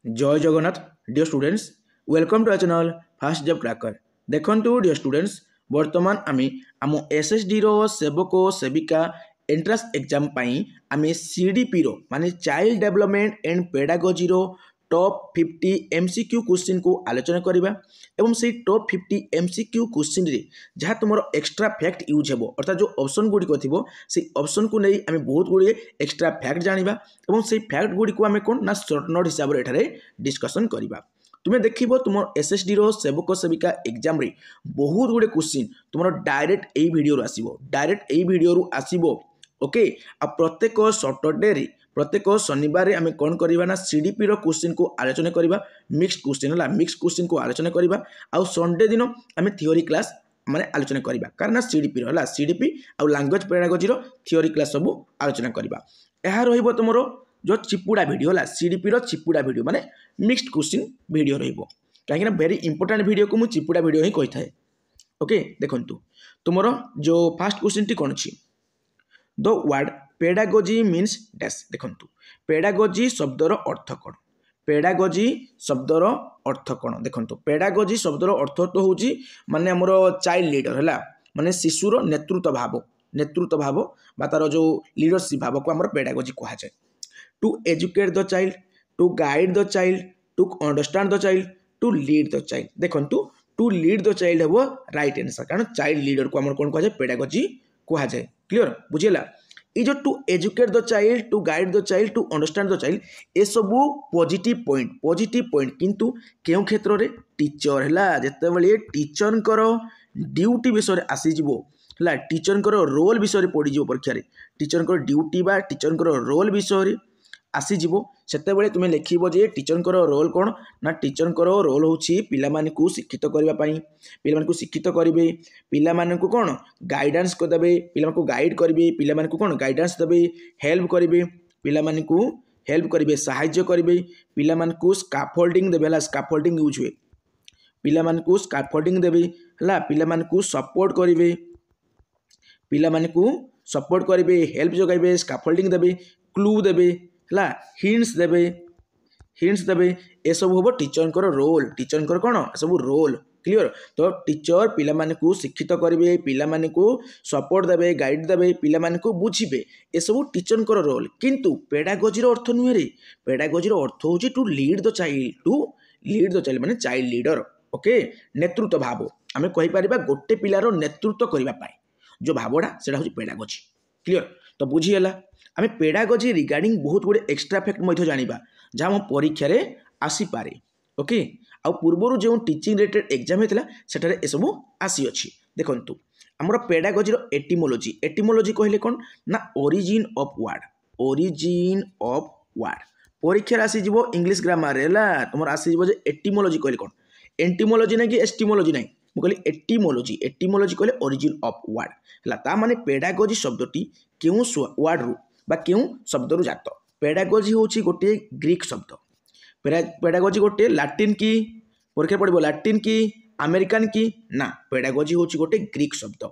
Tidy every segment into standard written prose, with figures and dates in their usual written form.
जय Jagannath dear students welcome to our channel fast job tracker देखंतु dear students वर्तमान आमी आम एसएसडी रो सेवक सेविका एंट्रांस एग्जाम पाई आमे सीडीपी रो माने चाइल्ड डेवलपमेंट एंड पेडागोजी रो टॉप 50 एमसीक्यू क्वेश्चन को आलोचना करबा एवं से टॉप 50 एमसीक्यू क्वेश्चन रे जहाँ तुमर एक्स्ट्रा फैक्ट यूज हेबो अर्थात जो ऑप्शन गुडी को थिबो से ऑप्शन को नहीं आमे बहुत गुडी एक्स्ट्रा फैक्ट जानिबा एवं से फैक्ट गुडी को आमे कोन ना शॉर्ट नोट हिसाब रे एठारे डिस्कशन करबा। तुम्हें देखिबो तुम एसएसडी रो सेवक सेविका एग्जाम रे बहुत गुडे क्वेश्चन तुमर डायरेक्ट एई वीडियो रो आसीबो डायरेक्ट एई वीडियो रो आसीबो ओके आ प्रत्येक सैटरडे रे प्रत्येक शनिवार आम कौन करवा ना सीडीपी रो क्वेश्चन को आलोचना करवा मिक्स क्वेश्चन है मिक्स क्वेश्चन को आलोचना करवा आउ संडे दिन आम थियोरी क्लास माने आलोचना करवा कारण सीडीपी रो सीडीपी आउ लैंग्वेज पेडागोजी रो थियोरी क्लास सब आलोचना करवा। यह रहिबो तुमरो जो चिपुड़ा वीडियो है सीडीपी रो चिपुड़ा वीडियो माने मिक्स्ड क्वेश्चन वीडियो रहिबो कहीं वेरी इंपोर्टेंट वीडियो को मु चिपुड़ा वीडियो ही कही थाए। ओके देखंतु तुमरो जो फर्स्ट क्वेश्चन टी कोन छी the word pedagogy means dash देखंतु पेडागोजी शब्दर अर्थ कौन पेडागोजी शब्दर अर्थ कौन देखंतु पेडागोजी शब्दर अर्थ तो होची माने हमर चाइल्ड लीडर है माने शिशुर नेतृत्व भाव बा तार जो लीडरशिप भाव को हमर पेडागोजी कहा जाए। To educate the child to guide the child to understand the child to lead the child देखंतु टू लीड द चाइल्ड हेबो राइट आंसर कारण चाइल्ड लीडर को हमर कोन कहा जाए पेडागोजी कहा जाए। क्लियर बुझेला ये जो to educate the child to guide the child to understand the child ये सब पॉजिटिव पॉइंट किंतु केउ क्षेत्र रे टीचर है जिते बड़े टीचर ड्यूटी विषय आसीजिवो है टीचर रोल विषय पड़ परीक्षा टीचर ड्यूटी बा टीचर रोल विषय आसीजिवो सेतेबेले तुमे लिखिबो जे टीचर रोल कौन ना टीचर रोल होची पिला मानकु शिक्षित करबा पई पिला मानकु शिक्षित करिवे पिला मानकु कोन गाइडेंस को देबे पिला मानकु गाइड करिवे पिला मानकु कोन गाइडेंस देबे हेल्प करिवे पिला मानकु हेल्प करिवे सहाय्य करिवे पिला मानकु स्कैफोल्डिंग देबे ला स्कैफोल्डिंग यूज हुए पिला मानकु स्कैफोल्डिंग देबे हला पिला मानकु सपोर्ट करिवे पिला मानकु सपोर्ट करिवे हेल्प जगाइबे स्कैफोल्डिंग देबे क्लू देबे है हिंट्स देबे ये सब हम टीचर रोल टीचर कौन सब रोल। क्लियर तो टीचर पिला मानकु शिक्षित करेंगे पिला मानकु सपोर्ट देबे गाइड देबे पिला मानकु बुझिबे ये सब टीचर रोल किंतु पेडागोजी अर्थ नुहे रे पेडागोजी अर्थ होची टू लीड द चाइल्ड माने चाइल्ड लीडर। ओके नेतृत्व भाव आम कहि परिबा गोटे पिलार नेतृत्व करबा पाई जो भावटा सेटा होची पेडागोजी। क्लियर तो बुझीगला आम पेडागोजी रिगार्डिंग बहुत गुड़े एक्स्ट्रा फैक्ट जाना जहाँ आम परीक्षा रे आसी पारे। ओके आ पूर्वर जो टीचिंग रिलेटेड एग्जाम होता है ये सब आसी अच्छी देखंतु आमर पेडागोजी एटिमोलॉजी कहले कौन ना ओरिजिन ऑफ वर्ड परीक्षा आसीज इंग्लिश ग्रामर है तुम आसीज एटिमोलॉजी कहले कौन एंटिमोलॉजी ना कि एस्टिमोलॉजी ना मुझे एटिमोलॉजी कहले ओरिजिन ऑफ वर्ड है माने पेडागोजी शब्दटी क्यों वर्ड रू बा क्यों शब्द रु जात पेडागोजी होची गोटे ग्रीक शब्द पेडागोजी गोटे लाटिन की परीक्षा पड़ो लाटिन की अमेरिकान की ना पेडागोजी होची गोटे ग्रीक शब्द।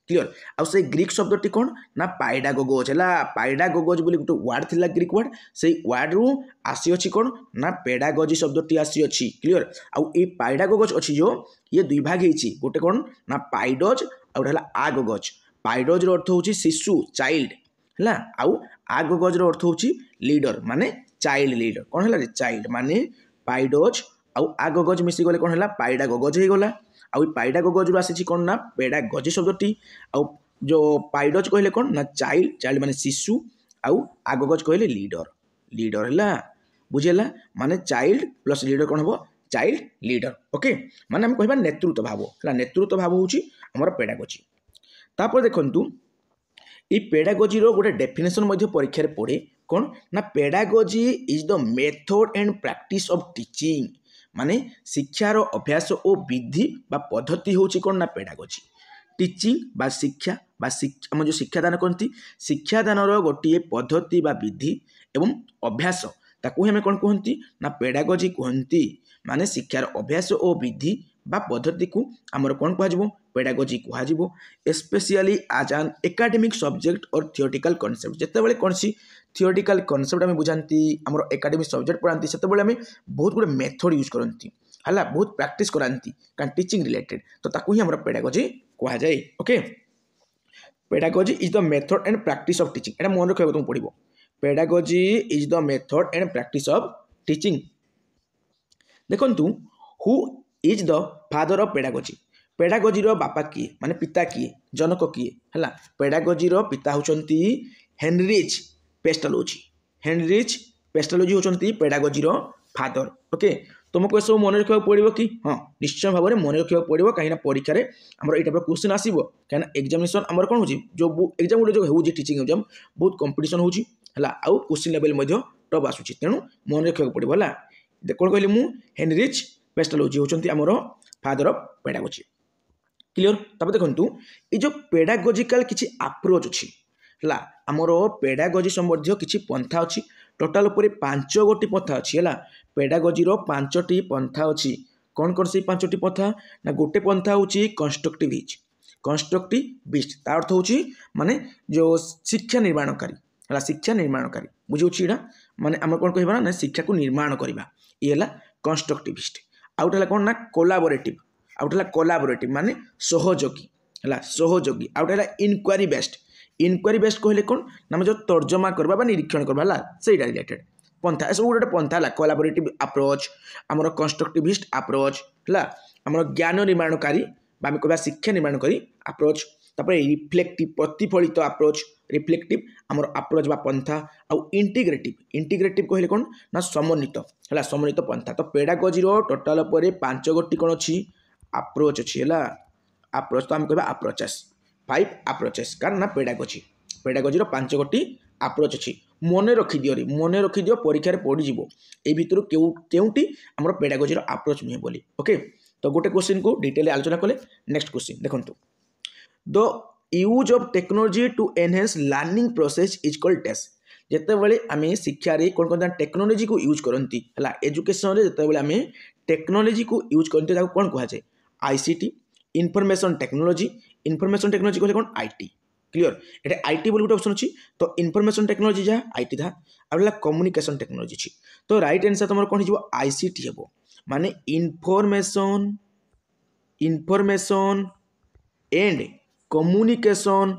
क्लियर आउ से ग्रीक शब्दटी कौन ना पाइडागोगोज है पाइडागोगोज बोली गोटे वर्ड थिला ग्रीक वर्ड से वर्ड रु आसी अच्छी कौन ना पेडागोजी शब्दटी आसी अच्छी। क्लियर आउ ये पाइडागोगोज अच्छी जो ये दुई भाग होती गोटे कौन ना पाइडोज आउ आगोगोज पाइडोज अर्थ होची शिशु चाइल्ड है आउ आगोगज अर्थ होची लीडर माने चाइल्ड लीडर कौन है चाइल्ड माने पाइडोज आउ आगोगज मिसी गले कौन है पाइडागोगज हो गला आउ पाइडागोगज रु आसी कौन ना पेडागोजी शब्दटी आउ जो पाइडोज कहले कौन ना चाइल्ड माने शिशु आउ आगोगज कहले लीडर है बुझेला माने चाइल्ड प्लस लीडर कौन हम चाइल्ड लीडर। ओके माने हम कहबा नेतृत्व भाव होची हमर पेडागोजी। तापर देखंतु ये पेडागोजी रो गोटे डेफिनेशन मध्य परीक्षा रे पड़े कौन ना pedagogy is the method and practice of teaching माने शिक्षार अभ्यास और विधि बा पद्धति होची कौन ना पेडागोजी टीचिंग बा शिक्षा हम जो शिक्षादान करती शिक्षादान गोटे पद्धति बा विधि एवं अभ्यास ताकू हमें कौन कहती ना पेडागोजी कहती माने शिक्षार अभ्यास और विधि बा पद्धति को आमर कौन कह पेडागोजी कह स्पेशली आज एन एकेडमिक सब्जेक्ट और थियोरेटिकल कॉन्सेप्ट जिते बड़े कौन सी थियोरिटिकल कॉन्सेप्ट आम बुझाती आम एकाडेमिक सब्जेक्ट पढ़ाती से बहुत गुड़े मेथड यूज करती है बहुत प्रैक्टिस कराती क्या टीचिंग रिलेटेड तो ताकू ही आम पेडागोजी कह जाए okay pedagogy is the method and practice of teaching एटा मन रखा तुम पड़ो pedagogy is the method and practice of teaching देखंतु who is the father of pedagogy pedagogy रो बापा किए माने पिता किए जनक किए है पेडागोजी रो पिता होचंती हेनरिच पेस्टालोजी होचंती पेडागोजी रो फादर ओके तुमको सब मन रखा पड़ो कि हाँ निश्चय भाव में मन रखा पड़ो कहीं परीक्षा आम ये क्वेश्चन आसो कहीं एक्जामिनेशन आम कौन हो जो एग्जाम गोटे जो हो टीचिंग एग्जाम बहुत कंपटीशन होगी आउ क्वेश्चन लेवल टप आसूँ तेणु मन रखा पड़ो है कौन कहली मु हेनरिच पेस्टालोजी होचंती आमर फादर ऑफ पेडागोजी क्लियर तब देखु ये जो पेडागोजिकल किसी अप्रोच अच्छी है आमर पेडागोजी संबंधी किसी पंथा अच्छी टोटाल उपर 5 गोटी पंथा अच्छी है पेडागोजी 5टी पंथा अच्छी कौन कौन से 5टी पंथा ना गोटे पंथा हूँ कंस्ट्रक्टिविस्ट तार अर्थ हूँ माने जो शिक्षा निर्माणकारी है शिक्षा निर्माणकारी बुझे माने आम कौन कह ना शिक्षा को निर्माण करवा ये है कंस्ट्रक्टिविस्ट आउट है कौन ना कोलाबोरेटिव माने सहयोगी है सहयोगी आउट है इनक्वारी बेस्ट कहले कौन ना जो तर्जमा करवा निरीक्षण करवा से रिलेटेड पंथा ए सब गोटे पंथा है कोलाबोरेटिव अप्रोच आमर कंस्ट्रक्टिविस्ट अप्रोच है आमर ज्ञान निर्माणकारी आम कह शिक्षा निर्माणकारी अप्रोच तापर रिफ्लेक्टिव प्रतिफलित अप्रोच रिफ्लेक्टिव आमर अप्रोच बा पंथा आउ इंटीग्रेटिव कहले कौन ना समन्वित है समन्वित पंथा तो पेडागोजी टोटाल पर 5 गोटी कौन अच्छी अप्रोच अच्छी है अप्रोच तो आम कह अप्रोचेस 5 अप्रोचेस कारण ना पेडागोजी 5 गोटी अप्रोच अच्छी मन रखिदियो परीक्षा पड़ीज ये भितर केउटी आमर पेडागोजी अप्रोच नुहे बोली ओके तो गोटे क्वेश्चन को डिटेल आलोचना कले नेक्स्ट क्वेश्चन देखो the use of technology to enhance learning process is called test जितेबाला आम शिक्षा कौन कौन टेक्नोलॉजी को यूज करती है एजुकेशन जितेबाला आम टेक्नोलॉजी को यूज करते कौन कह जाए आईसीटी इनफॉरमेशन टेक्नोलॉजी कहले कौन आईटी क्लियर ये आईटी बोली गोटे ऑप्शन अच्छी तो इनफॉरमेशन टेक्नोलॉजी जहाँ आईटी था आउला कम्युनिकेशन टेक्नोलॉजी अच्छी तो राइट आंसर तुम कौन हो आईसीटी हे माने इनफॉरमेशन एंड कम्युनिकेशन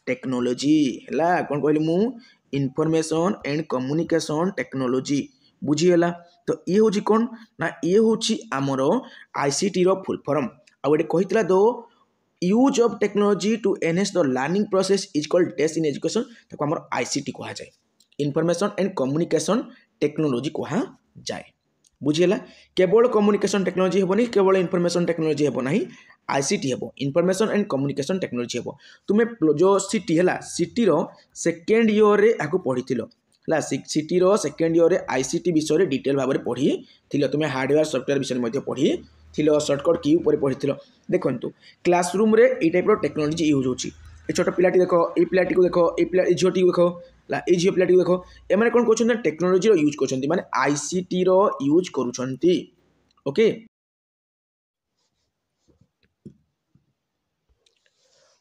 टेक्नोलॉजी है कौन कहली मु इनफॉरमेशन एंड कम्युनिकेशन टेक्नोलॉजी बुझीगला तो ये हूँ कौन ना ये हूँ आमर आईसीटी रो फुल फॉर्म आउ कही दो use of technology to enhance the learning process is called test in education ताको आमर आईसीटी कह जाए इनफॉरमेशन एंड कम्युनिकेशन टेक्नोलॉजी कह जाए बुझीगला केवल कम्युनिकेशन टेक्नोलॉजी हेबनी केवल इनफॉरमेशन टेक्नोलॉजी हेब ना आईसीटी हेब इनफॉरमेशन एंड कम्युनिकेशन टेक्नोलॉजी हेब तुम्हें जो सिटी है सिटी रो सेकेंड इयर रे आको पढ़ी है सिटी रो सेकेंड इयर रे आईसीटी विषय डिटेल भाव में पढ़ी तुम्हें हार्डवेयर सॉफ्टवेयर विषय पढ़ी सर्टकट की ऊपर पढ़ी देखो क्लासरूम रे ये टाइप टेक्नोलॉजी यूज होची छोट पिलाटी देखो ये पिलाटी को देखो ये झीटी को देखो ये झील पिलाटी को देखो एम कौन कर टेक्नोलॉजी यूज कर माने आईसीटी रो यूज करुछंती okay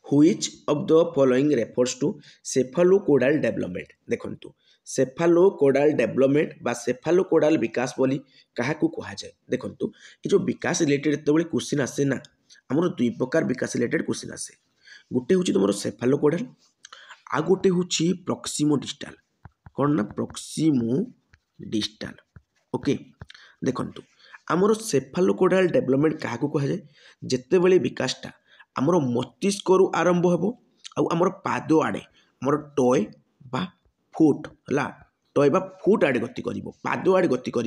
which of the following refers to cephalocaudal development देखंतु सेफालोकोडाल डेवलपमेंट बा सेफालोकोडाल विकास बोली क्या कह जाए देखंतु ये जो विकास रिलेटेड जो क्वेश्चन आसे ना आमर 2 प्रकार विकास रिलेटेड क्वेश्चन आसे गोटे हूँ तुम सेफालोकोडाल आ गोटे हूँ प्रॉक्सिमोडिस्टाल कौन ना प्रॉक्सिमोडिस्टाल ओके देखंतु आमर सेफालोकोडाल डेवलपमेंट क्या कह जाए जितेबाला विकासटा आमर मस्तिष्क आरंभ हो आमर पाद आड़े आमर टय बा फुट है टय बा फुट आड़े गति कर पाद आड़े गति कर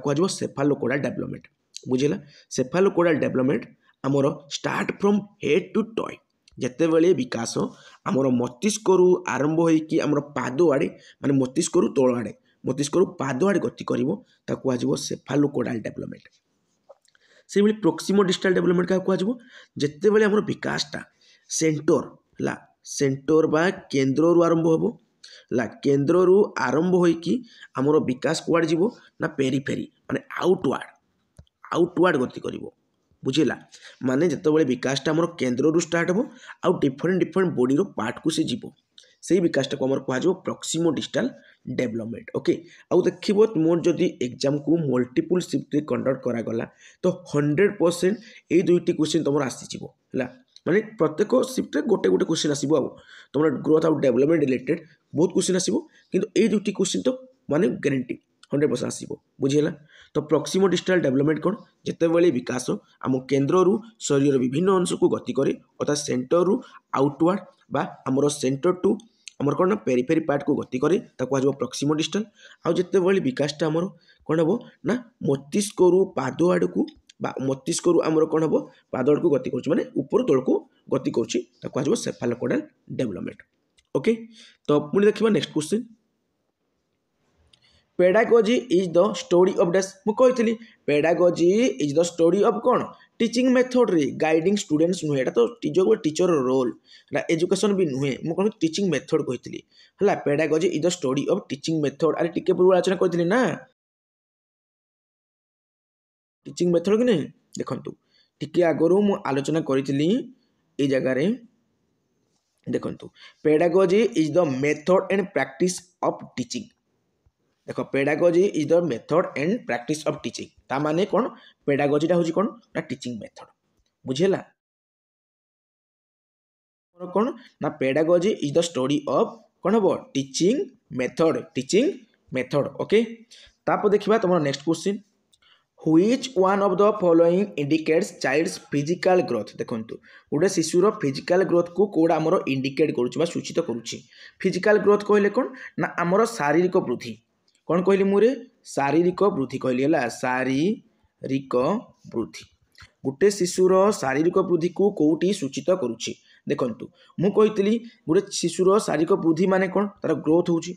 कह सेफालोकोडाल डेवलपमेंट बुझेगा सेफालोकोडाल डेवलपमेंट आमर start from head to toe जितेबाला विकास आमर मस्तिष्क आरंभ होकर आमर पाद आड़े माने मस्तिष्क तल आड़े मस्तिष्क पाद आड़े गति कर कह सेफालोकोडाल डेवलपमेंट से भाई प्रॉक्सिमोडिस्टाल डेवलपमेंट क्या कह जितेबाला आमर विकासटा सेंटर है सेंटर बा केन्द्र आरंभ हो केन्द्र आरंभ होकर विकास कुआड़ जीवो ना पेरीफेरी माने आउटवार्ड गति करिवो बुझेगा माने जितेबाला विकासटा आम केन्द्र स्टार्ट हम आउ डिफरेन्ट डिफरेन्ट बॉडी पार्ट को सी जीव से विकासटा को आम कह प्रॉक्सिमो डिस्टल डेवलपमेंट ओके आउ देखिए मोर जदि एग्जाम को मल्टीपल शिफ्ट कंडक्ट करागला तो 100% ये दुईटी क्वेश्चन तुम आसीज माने प्रत्येक शिफ्ट गोटे गोटे क्वेश्चन आसो तुम ग्रोथ आउ डेवलपमेंट रिलेटेड बहुत क्वेश्चन आसो कि ये दुईटी क्वेश्चन तो माने गारंटी 100% आसो बुझीगला तो प्रॉक्सिमो डिस्टल डेवलपमेंट कौन जितेबाला विकास आम केन्द्र शरीर विभिन्न अंश को गति करे अर्थात सेंटर रु आउटवर्ड बा आमर सेंटर टू आमर कौन ना पेरिफेरी पार्ट को गति करे ताको प्रॉक्सिमो डिस्टल आउ जितेबाला विकासटा आमर कौन हम ना मस्तिष्क रु पाद आड़ को मस्तिष्क रु आमर कौन हम पाद आड़ को गति कर माने ऊपर तल को गति कर सेफालोकोडाल डेवलपमेंट ओके तो पुणी देखिए next question pedagogy is the story of dash मुझे pedagogy is the story of कौन टीचिंग मेथड रे गाइडिंग स्टूडेंट्स नुहे तो जो टीचर रोल एजुकेशन भी नुहे मुझे टीचिंग मेथड कही है pedagogy is the story of teaching method अरे टिके पूर्व आलोचना करी ना टीचिंग मेथड कि नहीं देखु टिके आगु मु आलोचना करी ए जगार देखु pedagogy is the method and practice of teaching देखो pedagogy is the method and practice of teaching ता माने कौन पेडागोजीटा हूँ कौन ना टीचिंग मेथड बुझेला कौन ना pedagogy is the story of कौन हम टीचिंग मेथड ओके तापर देखिबा तुम next question which one of the following indicates child's physical growth देखंतु गोटे शिशुर फिजिकल ग्रोथ को कोड़ा आमर इंडिकेट करूछि बा सूचित करूछि फिजिकल ग्रोथ कहले कौन ना आमर शारीरिक वृद्धि कौन कहली मुझे शारीरिक वृद्धि कहली है शारीरिक वृद्धि गोटे शिशुर शारीरिक वृद्धि को कौटी सूचित करुच्ची देखु मुझे गोटे शिशुर शारीरिक वृद्धि माने कौन तार ग्रोथ होची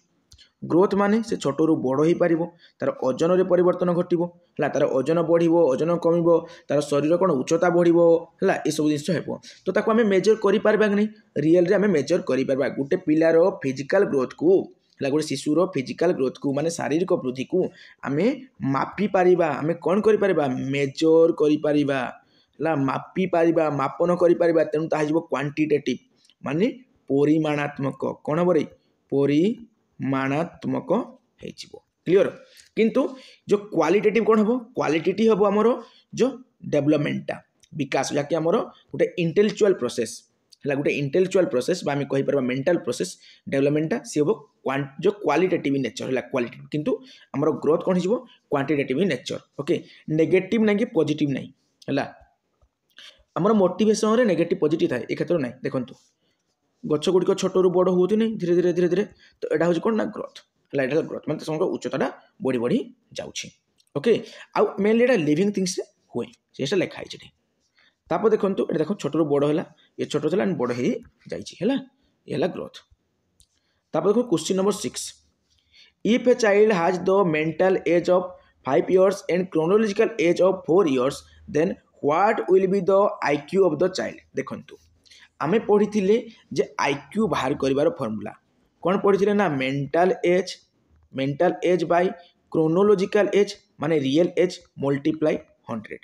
ग्रोथ माने से छोट रू बड़ हो पार तार ओजन रे परिवर्तन घटो है तार ओजन बढ़ो ओजन कम तार शरीर कौन उच्चता बढ़ो है ये सब जिन हो तो ताको आम मेजर कर नहीं रियल आम मेजर कर गोटे पिलार फिजिकल ग्रोथ को गोटे शिशुर फिजिकल ग्रोथ को माने शारीरिक वृद्धि को आम मापी पारिबा आम कौन कर मेजर कर मापी पारिबा मापन कर तेणु ताहा क्वांटिटेटिव माने परिमाणात्मक कौन हम रे परिमाणात्मक क्लियर किंतु जो क्वालिटेटिव कौन हम क्वालिटेटिव हम आमर जो डेवलपमेंटा विकास जहाँकि आमर गोटे इंटेलेक्चुअल प्रोसेस है गोटे इंटेलेक्चुअल प्रोसेस आम कहीपर मेंटल प्रोसेस डेवलपमेंटा सी हम जो क्वालिटेटिव नेचर है क्वालिटेटिव किंतु आमर ग्रोथ कौन हो क्वांटिटेटिव नेचर ओके नेगेटिव ना कि पॉजिटिव नहीं है आमर मोटिवेशन रे नेगेटिव पॉजिटिव थाए ए क्षेत्र ना देखो गछ गुड़िक छोट रू बड़ होती नहीं धीरे धीरे धीरे धीरे तो यहाँ हूँ कौन ना ग्रोथ है ग्रोथ मतलब समग्र उच्चता बढ़ी बढ़ी जाऊँगी ओके आउ मेनली यहाँ लिविंग थिंग्स हुए से लिखाई तापर देखो ये देख छोट रू बड़ है ये छोट था बड़ हो जाए ग्रोथ तापर देखो question number 6 if a child has the mental age of 5 years and chronological age of 4 years then what will be the IQ of the child देखंतु आमे पढ़ी जे आईक्यू बाहर करिवार फॉर्मूला कौन पढ़ी ना mental age bye chronological age माने real age multiply 100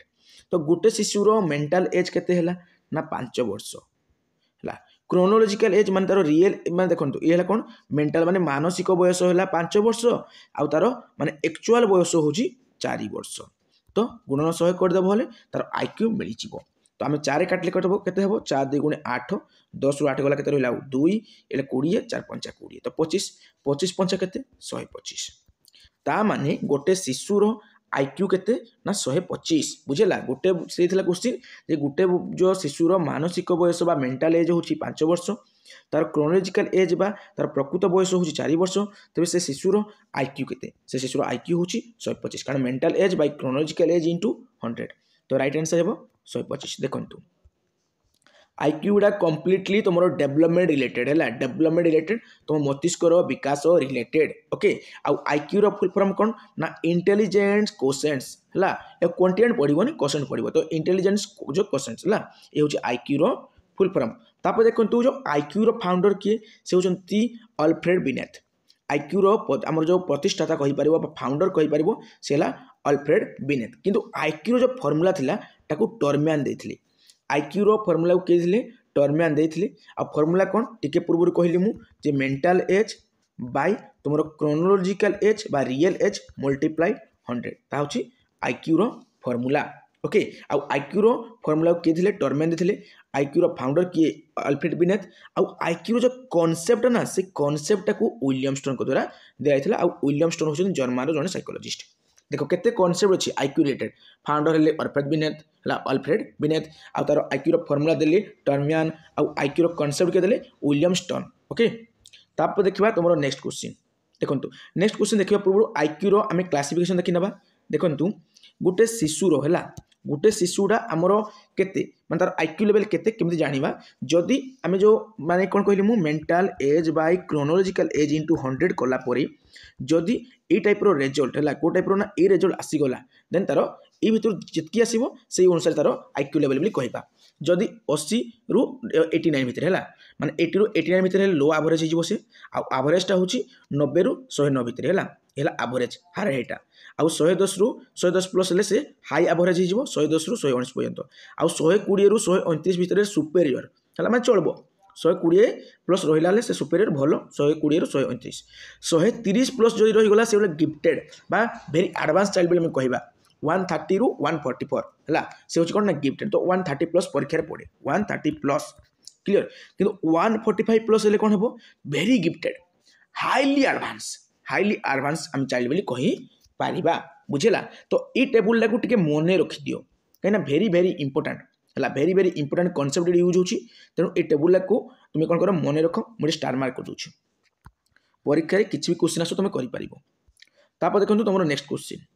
तो गोटे शिशुर मेंटल एज केते हैला ना 5 वर्ष है क्रोनोलॉजिकल एज माने तार रियल माने देखो ये कौन मेंटल माने मानसिक बयस है 5 वर्ष आउ तार माने एक्चुअल बयस हूँ 4 वर्ष तो गुणन 100 करदेव हेले तार आईक्यू मिल जाव तो आम 4 काटिले कटब केते हेबो 4 2 गुणे 8 10 रु 8 गला केते रहिला 2 एले 20 4 5 20 तो 25 25 5 केते 125 ता माने गोटे शिशुर आईक्यू केते ना 125 बुझेला गोटे से क्वेश्चन जे गोटे जो शिशुर मानसिक बयस बा मेंटल एज हूँ 5 वर्ष तार क्रोनोलॉजिकल एज बा तार प्रकृत बयस हूँ 4 वर्ष तेज से शिशुर आईक्यू केते से शिशुर आईक्यू हूँ 125 कारण mental age bye chronological age into 100 तो राइट आंसर हे 125 देखंतु आईक्यू गुड़ा कम्प्लीटली तुम डेवलपमेंट रिलेटेड है डेवलपमेंट रिलेटेड तुम मस्तिष्क विकास रिलेटेड ओके आउ आईक्यू रो फुल फॉर्म कौन ना इंटेलिजेंस कोसेंट्स है क्वांटिटी पड़ोनी कोसेंट पड़ो तो इंटेलिजेंस जो कोसेंट्स है ये हूँ आईक्यू रो फुल फॉर्म तापर देखो जो आईक्यू रो फाउंडर किए से होती अल्फ्रेड बिनेथ आईक्यू रो आमर जो प्रतिष्ठाता कहीपर फाउंडर कहीपर से अल्फ्रेड बिनेट किंतु आईक्यू जो फॉर्मूला थिला ताकू टर्मियान देथिले आईक्यू रो फॉर्मूला को के दिले टर्मियान देथिले आ फॉर्मूला कोन टिके पूर्व कहली मु जे मेंटल एज बाय तुमरो क्रोनोलॉजिकल एज बा रियल एज मल्टीप्लाई 100 ता होची आईक्यू रो फॉर्मूला ओके आ आईक्यू रो फॉर्मूला को के दिले टर्मियान देथिले आईक्यू रो फाउंडर किए अल्फ्रेड बिनेट आ आईक्यू रो जो कांसेप्ट ना से कांसेप्ट को विलियम स्टोन को द्वारा दियाइथिला आ विलियम स्टोन होछन जर्मन रो जने साइकोलॉजिस्ट देखो केते कांसेप्ट अछि आईक्यू रिलेटेड फाउंडर हेले अल्फ्रेड बिनेट हला अल्फ्रेड बिनेट आ तार आईक्यू रो फार्मूला देले टर्मियान आ आईक्यू रो कांसेप्ट के देले विलियम स्टोन ओके तापर देखिबा तमरो नेक्स्ट क्वेश्चन देखंतु नेक्स्ट क्वेश्चन देखिबा पूर्व आईक्यू रो हमें क्लासिफिकेशन देखि नबा देखंतु गुटे शिशु रो हला गुटे शिशुडा आमर केते माने तार आईक्यू लेवल केते केमति जानिबा जदी आमे जो माने कोन कहली मु mental age bye chronological age into 100 कला परे जदी ए टाइप रो रिजल्ट हला को टाइप रो ना ए रिजल्ट आसी गला देन तार ए भितर जितकी आसीबो सेही अनुसार तार आईक्यू लेवल बोली कहबा जदी 80 रु 89 भितर हला माने 80 रु 89 भितर लो एवरेज हिजबो से आ एवरेजटा होची 90 रु 109 भितर हला एला एवरेज हार हेटा आ 110 रु 110 प्लस ले से हाई एवरेज हिजबो 110 रु 119 पर्यंत आ 120 रु 129 भितर सुपेरियर हला माने चलबो 120 प्लस रहिला ले से सुपेरियर भलो 120 रु 129 130 प्लस जदी रहि गला से गिफ्टेड बा वेरी एडवांस चाइल्ड बोले हम कहबा 130 रु 144 हला से होची कोन ना गिफ्टेड तो 130 प्लस परीक्षा रे पड़े 130 प्लस क्लियर किंतु 145 प्लस ले कोन हेबो वेरी गिफ्टेड हाईली एडवांस हम चाइल्ड बोली कहि पारिबा बुझेला तो ई टेबुल लागू टिके मने रखि दियो कहिना वेरी वेरी इंपोर्टेंट हला वेरी इंपोर्टेंट कांसेप्ट यूज होची तेनु ए टेबुल लागू तुमे कोन करो मने रखो मोटे स्टार मार्क कर दोछु परीक्षा रे किछि भी क्वेश्चन आसो तुमे करि पारिबो तापर देखंतु तमरो next question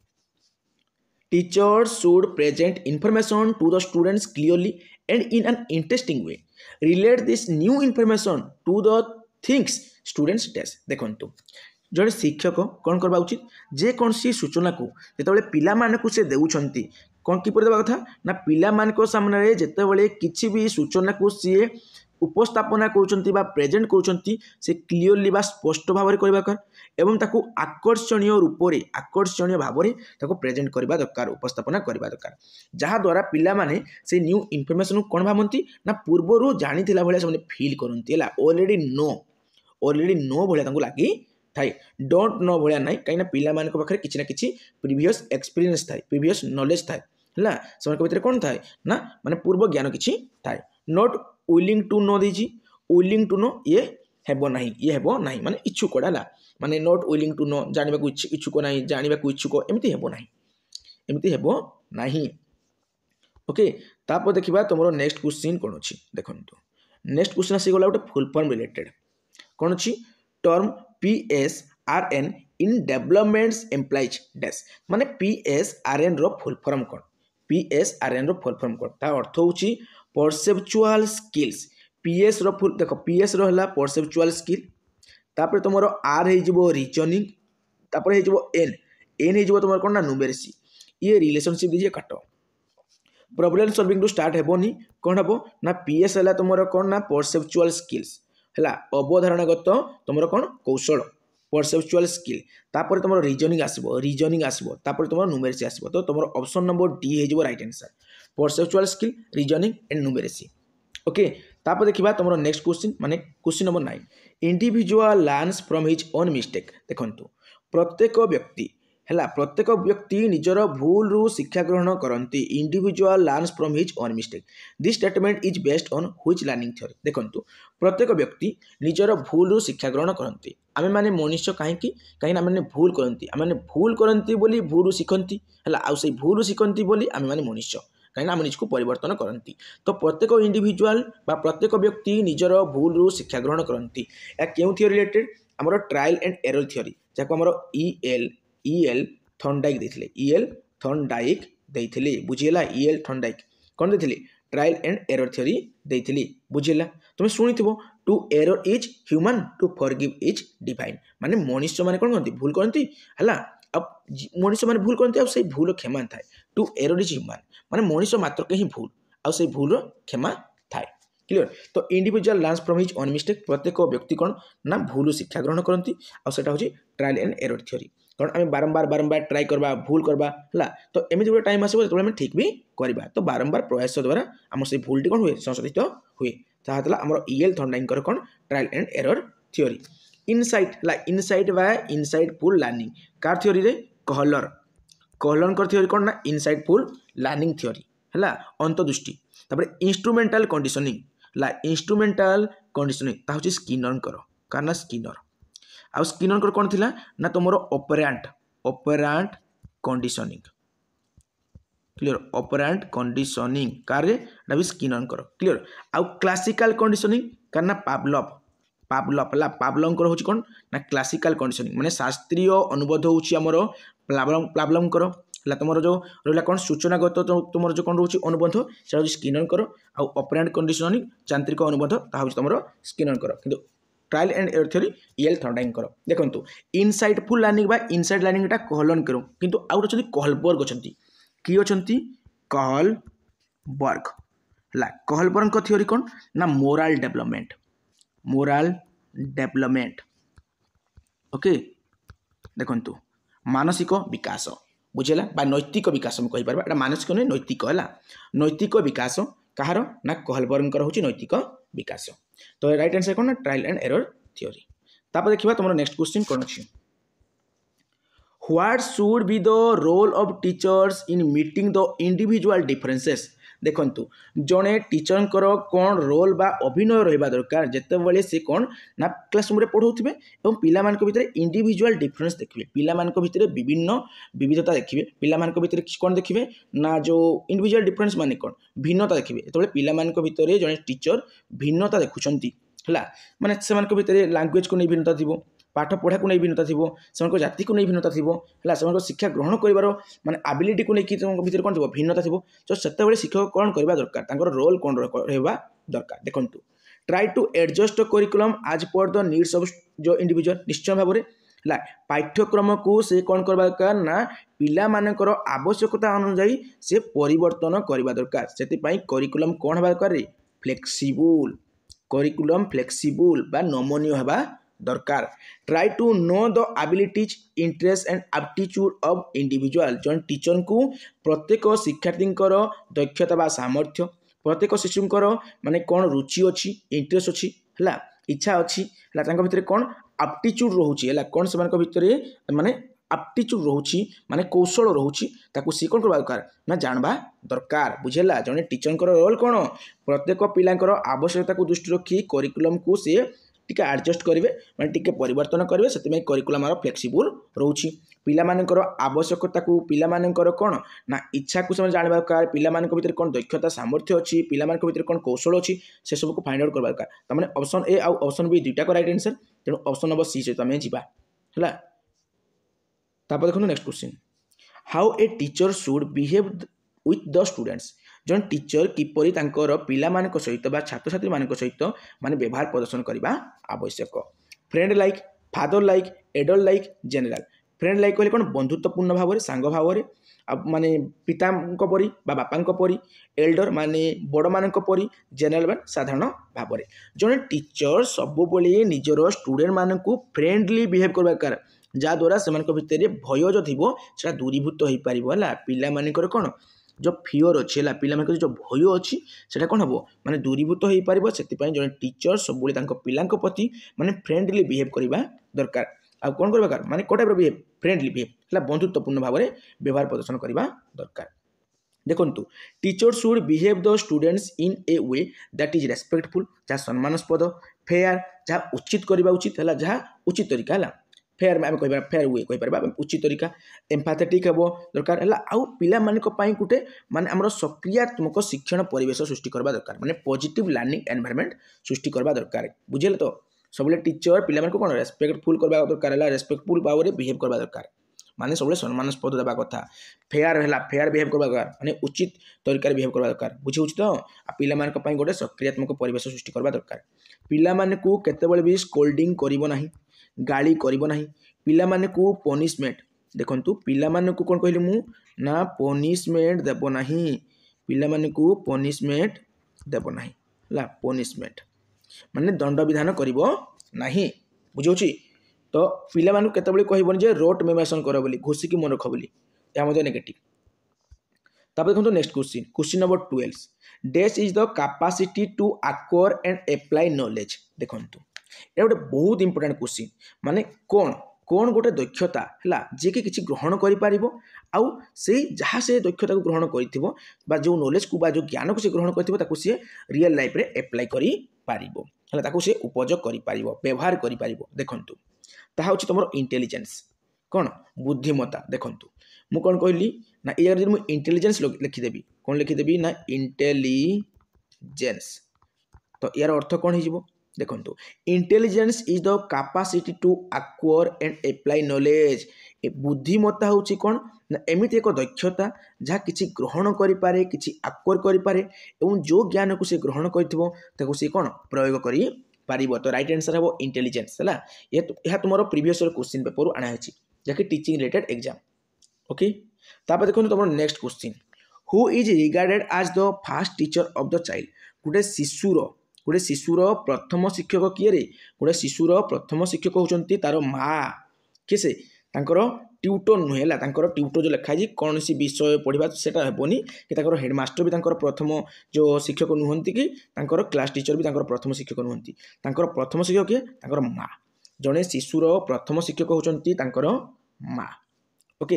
teachers should present information to the students clearly and in an interesting way relate this new information to the things students test देखंतु जड़े शिक्षक कौन करवा उचित जे कौन सी सूचना को जिते पिला मानक से देउछंती कौन किपर देवा कथा ना पिला मानक सामने जिते किसी भी सूचना को सी उपस्थापना करुचंती बा प्रेजेंट करुचंती से क्लियरली बा स्पष्ट भाव में करबा कर एवं ताकू आकर्षणीय रूप से आकर्षणीय भाव में ताकू प्रेजेंट करबा दरकार उपस्थापना करबा दरकार जहाँ द्वारा पिला माने से न्यू इनफॉरमेशन को कौन भावती ना पूर्वर जानी थिला भलिया से फील करती है ऑलरेडी नो भलिया तांको लागी थाए डोंट नो भलिया नाइ कहीं पिला मानक पाखरे किछि ना किछि प्रीवियस एक्सपीरियंस थाए प्रीवियस नॉलेज थाए हला समान भितर कोन थाए ना माने पूर्व ज्ञान किछि थाए नॉट विलिंग टू नो दीजी विलिंग टू नो ये हेबो नाही माने इच्छुक हला माने नॉट विलिंग टू नो जानिबा को इच्छुक नाही जानिबा को इच्छुक एमिति हेबो नाही ओके तापर देखिबा तमरो नेक्स्ट क्वेश्चन कोन अछि देखंतु नेक्स्ट क्वेश्चन आसी गला उटे फुल फॉर्म रिलेटेड कोन अछि term PSRN in developments implies dash माने PSRN रो फुल फॉर्म कोन PSRN रो फुल फॉर्म कोन ता अर्थ होची परसेप्चुअल स्किल्स PS रो फुल देखो PS रो हला परसेप्चुअल स्किल तापर तमरो R हे जिवो रीजनिंग तापर हे जिवो N हे जिवो तमरो कोन ना न्यूमेरसी ये रिलेशनशिप दीजिए काटो प्रॉब्लम सॉल्विंग टू स्टार्ट हेबोनी कोन हबो ना PS हला तमरो कोन ना परसेप्चुअल स्किल्स हला अवधारणागत तुमर कौन कौशल परसेप्चुअल स्किल तापर तुम रीजनिंग आसबो तापर तुम न्यूमेरसी आसबो तो तुम ऑप्शन नंबर डी हे जो right answer perceptual skill reasoning and numeracy okay तापर देखिबा तुम नेक्स्ट क्वेश्चन माने question number 9 individual learns from his own mistake देखंतु प्रत्येक व्यक्ति निजर भूल रु शिक्षा ग्रहण करती individual learns from his own mistake this statement is based on which learning theory देखंतु प्रत्येक व्यक्ति निजर भूल रु शिक्षा ग्रहण करती आमे माने मनुष्य कहीं आमे भूल करती बोली भूल शिखती है आ से भूल शिखती बोली आमे माने मनुष्य कहीं आम निजको परिवर्तन करती तो प्रत्येक इंडिविजुअल बा प्रत्येक व्यक्ति निजर भूल रु शिक्षा ग्रहण करती या क्यों थ्योरी रिलेटेड आमर ट्रायल एंड एरर थ्योरी जाको आमर EL थर्नडाइक देथिले EL थर्नडाइक देथिले बुझिला EL थर्नडाइक कोन देथिले ट्रायल एंड एरर थ्योरी देथिले बुझिला तुम सुनिथिबो to error is human to forgive is divine माने मनुष्य माने कोन करती भूल करती हला अब मनुष्य माने भूल करती आ से भूल क्षमा थाए टू एरर इज ह्यूमन माने मनुष्य मात्र के ही भूल आ से भूल क्षमा थाए क्लियर तो individual learns from his own mistake प्रत्येक व्यक्ति कोन ना भूल शिक्षा ग्रहण करती आ सेटा होची ट्रायल एंड एरर थ्योरी कारण आम बारंबार बारंबार ट्राए करवा भूल करवा है तो एमती गोटे टाइम आसो जो ठीक भी करवा तो बारंबार प्रयास द्वारा आम से भूलटी कौन हुए संशोधित हुए ताला आम EL थर्नडाइक कौन trial and error theory insight है इनसाइट बा इनसाइटफुल लर्निंग कार थ्योरी रे कहलर कहलर थ्योरी कौन ना इनसाइटफुल लर्निंग थ्योरी है अंतदृष्टि इंस्ट्रुमेंटाल कंडीशनिंग इंस्ट्रुमेंटाल कंडीशनिंग ता हूँ स्किनर कार ना स्किनर आउ स्किनर कौन थी ना तुम operant operant conditioning clear operant conditioning कार भी स्किनर क्लियर आउ क्लासिकल कंडीशनिंग कार ना पावलव पावलव है पावलंकर हूँ कौन ना क्लासिकल कंडीशनिंग माने शास्त्रीय अनुबोध हूँ पावलंकर है तुम जो रहा कौन सूचनागत तुम जो कौन रोचे अनुबंध से स्किनर आउ ऑपरेंट कंडीशनिंग यांत्रिक अनुबंध ता तुम स्किनर कि trial and error theory EL Thorndike देखो इनसाइटफुल लर्निंग बा इनसाइट लर्निंग कहलन करो किंतु आउ अच्छा कहलबर्ग अच्छा किए अच्छा कहलबर्ग है कहलबर्ग थ्योरी कौन ना मोराल डेवलपमेंट ओके देखंतु मानसिक विकास बुझेला बा नैतिक विकास हम कहि परबा एटा मानसिक नहीं नैतिक है नैतिक विकास कहार ना कहलबर्ग हूँ नैतिक विकास तो राइट आंसर कौन ना ट्रायल एंड एरर थ्योरी तापर देखिबा तुम नेक्स्ट क्वेश्चन कौन अछि what should be the role of teachers in meeting the individual differences देखंतु जड़े टीचर कौन रोल बा अभिनय रहा दरकार जितेबाला सी कौन ना क्लासरूम रे पढ़ाऊे और पिला भितर इंडिविजुअल डिफरेंस देखिए पिला भितर विभिन्न विविधता देखिए पिला भितर कौन देखिए ना जो इंडिविजुअल डिफरेंस माने कौन भिन्नता देखिए जो पिला भितर जड़े टीचर भिन्नता देखुंट है माने से भितर लैंग्वेज को नहीं भिन्नता थी पाठ पढ़ा को नहीं भिन्नता थी से जाति को नहीं भिन्नता थी है से शिक्षा ग्रहण कर माने एबिलिटी को लेकिन भीतर कौन थी भिन्नता थी तो से शिक्षक कौन करवा दरकार रोल कौन रहा दरकार देखो ट्राई टू एडजस्ट करिकुलम आज पर द नीड्स ऑफ जो इंडिविजुअल निश्चय भाव में पाठ्यक्रम को से कौन करवा दरकार ना पिला मानकर आवश्यकता अनुसार से परिवर्तन करवा दरकार से करिकुलम कौन हवा दरकार फ्लेक्सिबल करिकुलम फ्लेक्सिबल बा नमनीय हवा दरकार try to know the abilities interest and aptitude of individual जन टीचर को प्रत्येक शिक्षार्थी दक्षता बा सामर्थ्य प्रत्येक शिशुंकर माने कौन रुचि अच्छी इंटरेस्ट अच्छी है इच्छा अच्छी है भितर कौन एप्टीट्यूड रोचे है कौन से भितर माने एप्टीट्यूड रोचे माने कौशल रोचे सी कौन करवा दरकार ना जानवा दरकार बुझेला जने टीचर रोल कौन प्रत्येक पिलांकर आवश्यकता को दृष्टि रखी करिकुलम को सी टिके एडजस्ट करेंगे मैं टिके परिवर्तन करेंगे से करिकुलम फ्लेक्सिबल रोची पिला मानकर आवश्यकता को पिला मानकर कौन ना इच्छा को जानवा दरकार पिला भितर कौन दक्षता सामर्थ्य अच्छी पिला भितर कौन कौशल अच्छी से सब को फाइंड आउट करवा दरकार तमाने ऑप्शन ए आउ ऑप्शन बी दुईटा को राइट आंसर तेणु ऑप्शन नंबर सी सहित आम जा देखो next question how a teacher should behave with the students जन टीचर किपरि तांकर पिला मानक सहित बा छात्र छात्री मानक सहित माने व्यवहार प्रदर्शन करबा आवश्यक friend like father like adult like general friend like कहले कोन बंधुत्वपूर्ण भाव सांग भाव माने पिता परी बा बापा परी एल्डर माने बड़ मान परी जनरल मान साधारण भाव जन टीचर सब बेले निजर स्टूडेंट मानक फ्रेंडली बिहेव करबा दरकार जहाँद्वारा से भितर भय जो थी से दूरीभूत हो पार पिला मानकर कौन जो फियर अच्छी है पिला जो भय अच्छी से कौन हम माने दूरीभूत हो पार से जड़े टीचर सब पिला प्रति माने फ्रेंडली बिहेव करवा दरकार आ कौन करवा माने कौ टाइप बिहेव फ्रेंडली बिहेव है बंधुत्वपूर्ण भाव में व्यवहार प्रदर्शन करवा दरकार देखु teacher should behave the students in A way that is respectful जहाँ सम्मानस्पद फेयर जहाँ उचित करवा उचित है जहाँ उचित तरीका है फेयर में कह फेयर वे कहीपर उचित तरीका एम्फाथेटिक हे दरकार है आउ पिला मानी गोटे माने आमर सक्रियात्मक शिक्षण परिवेश सृष्टि करवा दरकार माने पॉजिटिव लर्निंग एनवायरनमेंट सृष्टि करवा दरकार बुझे तो सब टीचर पिला कौन रेस्पेक्टफुल करवा दरकार है रेस्पेक्टफुल भाव में बिहेव करवा दरकार माने सब सम्मानस्पद देवा कथा फेयर है फेयर बिहेव करवा दरकार माने उचित तरीका बिहेव करवा दरकार बुझे तो आ पिला गोटे सक्रियात्मक परिवेश सृष्टि करवा दरकार पिला को केतेबेले भी स्कोल्डिंग करिवो नाही गाड़ी करिवो नाही पिला को पनिशमेंट देखंतु पिला को कौन कहली मु ना पनिशमेंट देबो नाही पिला को पनिशमेंट देबो नाही ला पनिशमेंट माने दंड विधान करिवो नाही बुझौछि तो पिला मानू केतेबेले कहबोनी जे रोट मेमोराइजेशन कर बोली घोषिकी मन रख बोली या मध्य नेगेटिव। तापर देखो next question number 12 dash is the capacity to acquire and apply knowledge. देखंतु ये गोटे बहुत इंपोर्टेंट क्वेश्चन माने कौन कौन गोटे दक्षता है जी कि किसी ग्रहण कर आउ से जहाँ से दक्षता को ग्रहण कर जो नॉलेज को जो ज्ञान को से ग्रहण कर सी रियल लाइफ रे अप्लाई कर से उपयोग कर व्यवहार कर देखु ताहा होछि तुम इंटेलिजेंस कौन बुद्धिमत्ता। देखंतु मु कौन कहली ना ये मुझे इंटेलिजेंस लिखिदेवी कौन लिखिदेवी ना इंटेलिजेंस तो यार अर्थ कौन हो देखंतु intelligence is the capacity to acquire and apply knowledge. ए बुद्धिमत्ता होछि कौन ना एमिति एक दक्षता जहाँ किसी ग्रहण करें किसी एक्वायर करें जो ज्ञान को से ग्रहण कर से कौन प्रयोग करी पारिबो। तो राइट आंसर है इंटेलिजेंस है यह तुम प्रीवियस क्वेश्चन पेपर आना है जहाँकि टीचिंग रिलेटेड एग्जाम। ओके तापर देखो तुम next question who is regarded as the first teacher of the child. गोटे शिशुर प्रथम शिक्षक किए रे गोटे शिशुर प्रथम शिक्षक होचंती तार माँ किए से तांकर ट्यूटर नुहे ट्यूटर जो लिखा है कौन सी विषय पढ़ा सेटा हेबोनी कि तांकर हेडमास्टर भी तांकर प्रथम जो शिक्षक नुहंती कि तांकर क्लास टीचर भी तांकर प्रथम शिक्षक नुहंती तांकर प्रथम शिक्षक किए तांकर माँ जड़े शिशुर प्रथम शिक्षक होचंती तांकर माँ। Okay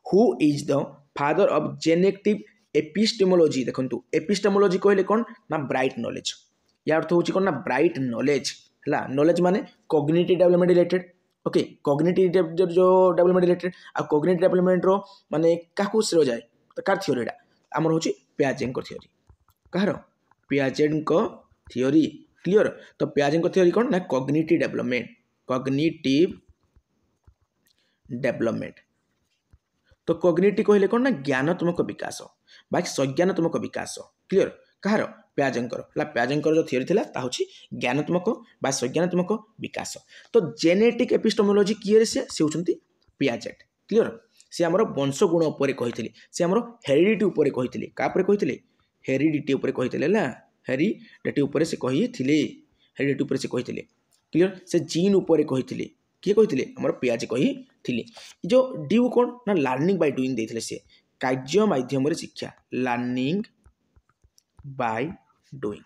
who is the father of generative epistemology. देखंतु एपिस्टेमोलॉजी कहले कौन ना ब्राइट नॉलेज या अर्थ होची कौन ना ब्राइट नॉलेज है नॉलेज माने cognitive development related. Okay cognitive जो डेवलपमेंट रिलेटेड आ कॉग्निटिव डेवलपमेंट रो माने काकू श्रेय जाए तो कार थ्योरी एटा हमर होची पियाजेन को थ्योरी कहार पियाजेन को थ्योरी क्लियर। तो पियाजेन को थ्योरी कौन ना कॉग्निटिव डेवलपमेंट तो कॉग्निटिव कहले कौन ना ज्ञानात्मक विकास बाकी संज्ञानात्मक विकास क्लियर कहार प्याजंकर जो थ्योरी थिला ता होची ज्ञानात्मक बा संज्ञानात्मक विकास। तो जेनेटिक एपिस्टेमोलॉजी किए से होचंती पियाजेट क्लियर से हमर वंशगुण उपर कहिथिले से हमर हेरिडिटी उपर कहिथिले का उपर कहिथिले हेरिडिटी उपर कहिथिले ना हेरिडिटी उपर से कहिथिले हेरिडिटी उपर से कहिथिले क्लियर से जीन उपर कहिथिले किए कहिथिले हमर पियाजे कहिथिले जो ड्यू कोन ना लर्निंग बाय डूइंग देथिले से कार्य माध्यम रे शिक्षा लर्निंग बाय डूइंग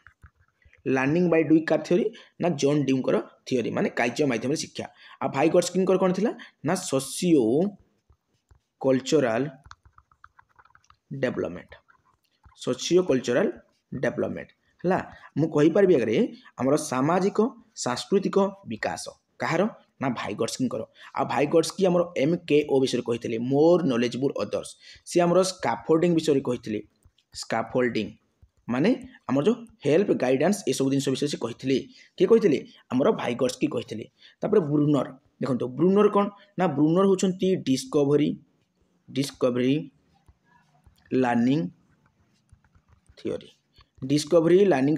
का थ्योरी ना जॉन ड्यूकर थ्योरी माने कार्य माध्यम शिक्षा आ भाइगर्स्किन कौन थिला ना सोशियो कल्चरल डेवलपमेंट हला मु कहि परबी अगरे हमर सामाजिक सांस्कृतिक विकास कहार ना भाइगर्स्किन आ भाइगर्स्की हमर MKO विषय कहिथिले मोर नॉलेजेबल अदर्स से हमर स्कैफोल्डिंग विषय कहिथिले स्कैफोल्डिंग माने हमर जो हेल्प गाइडेंस ए सब जिन विषय से कहिथिले के कहिथिले हमर भाइगर्स्की कहिथिले। तापर ब्रूनर देखंतो ब्रूनर कौन ना ब्रूनर होचंती डिस्कवरी लर्निंग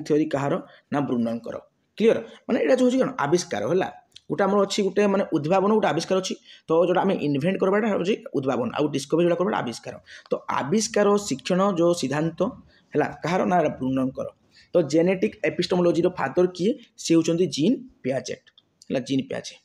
थ्योरी कहार ना ब्रूनर क्लियर माने एटा जो होची आविष्कार होला गोटे आम अच्छी गोटे माने उद्भावन गोटे आविष्कार अच्छी तो जोटा आम इनभेंट करवाटा हूँ उद्भावन आउ डिस्कवरी जो करवाटा आविष्कार। तो आविष्कार शिक्षण जो सिद्धांत है कहार ना ब्रूनर। तो जेनेटिक एपिस्टेमोलॉजी फादर किए सी होचंती जीन पियाजेट है जीन पियाजे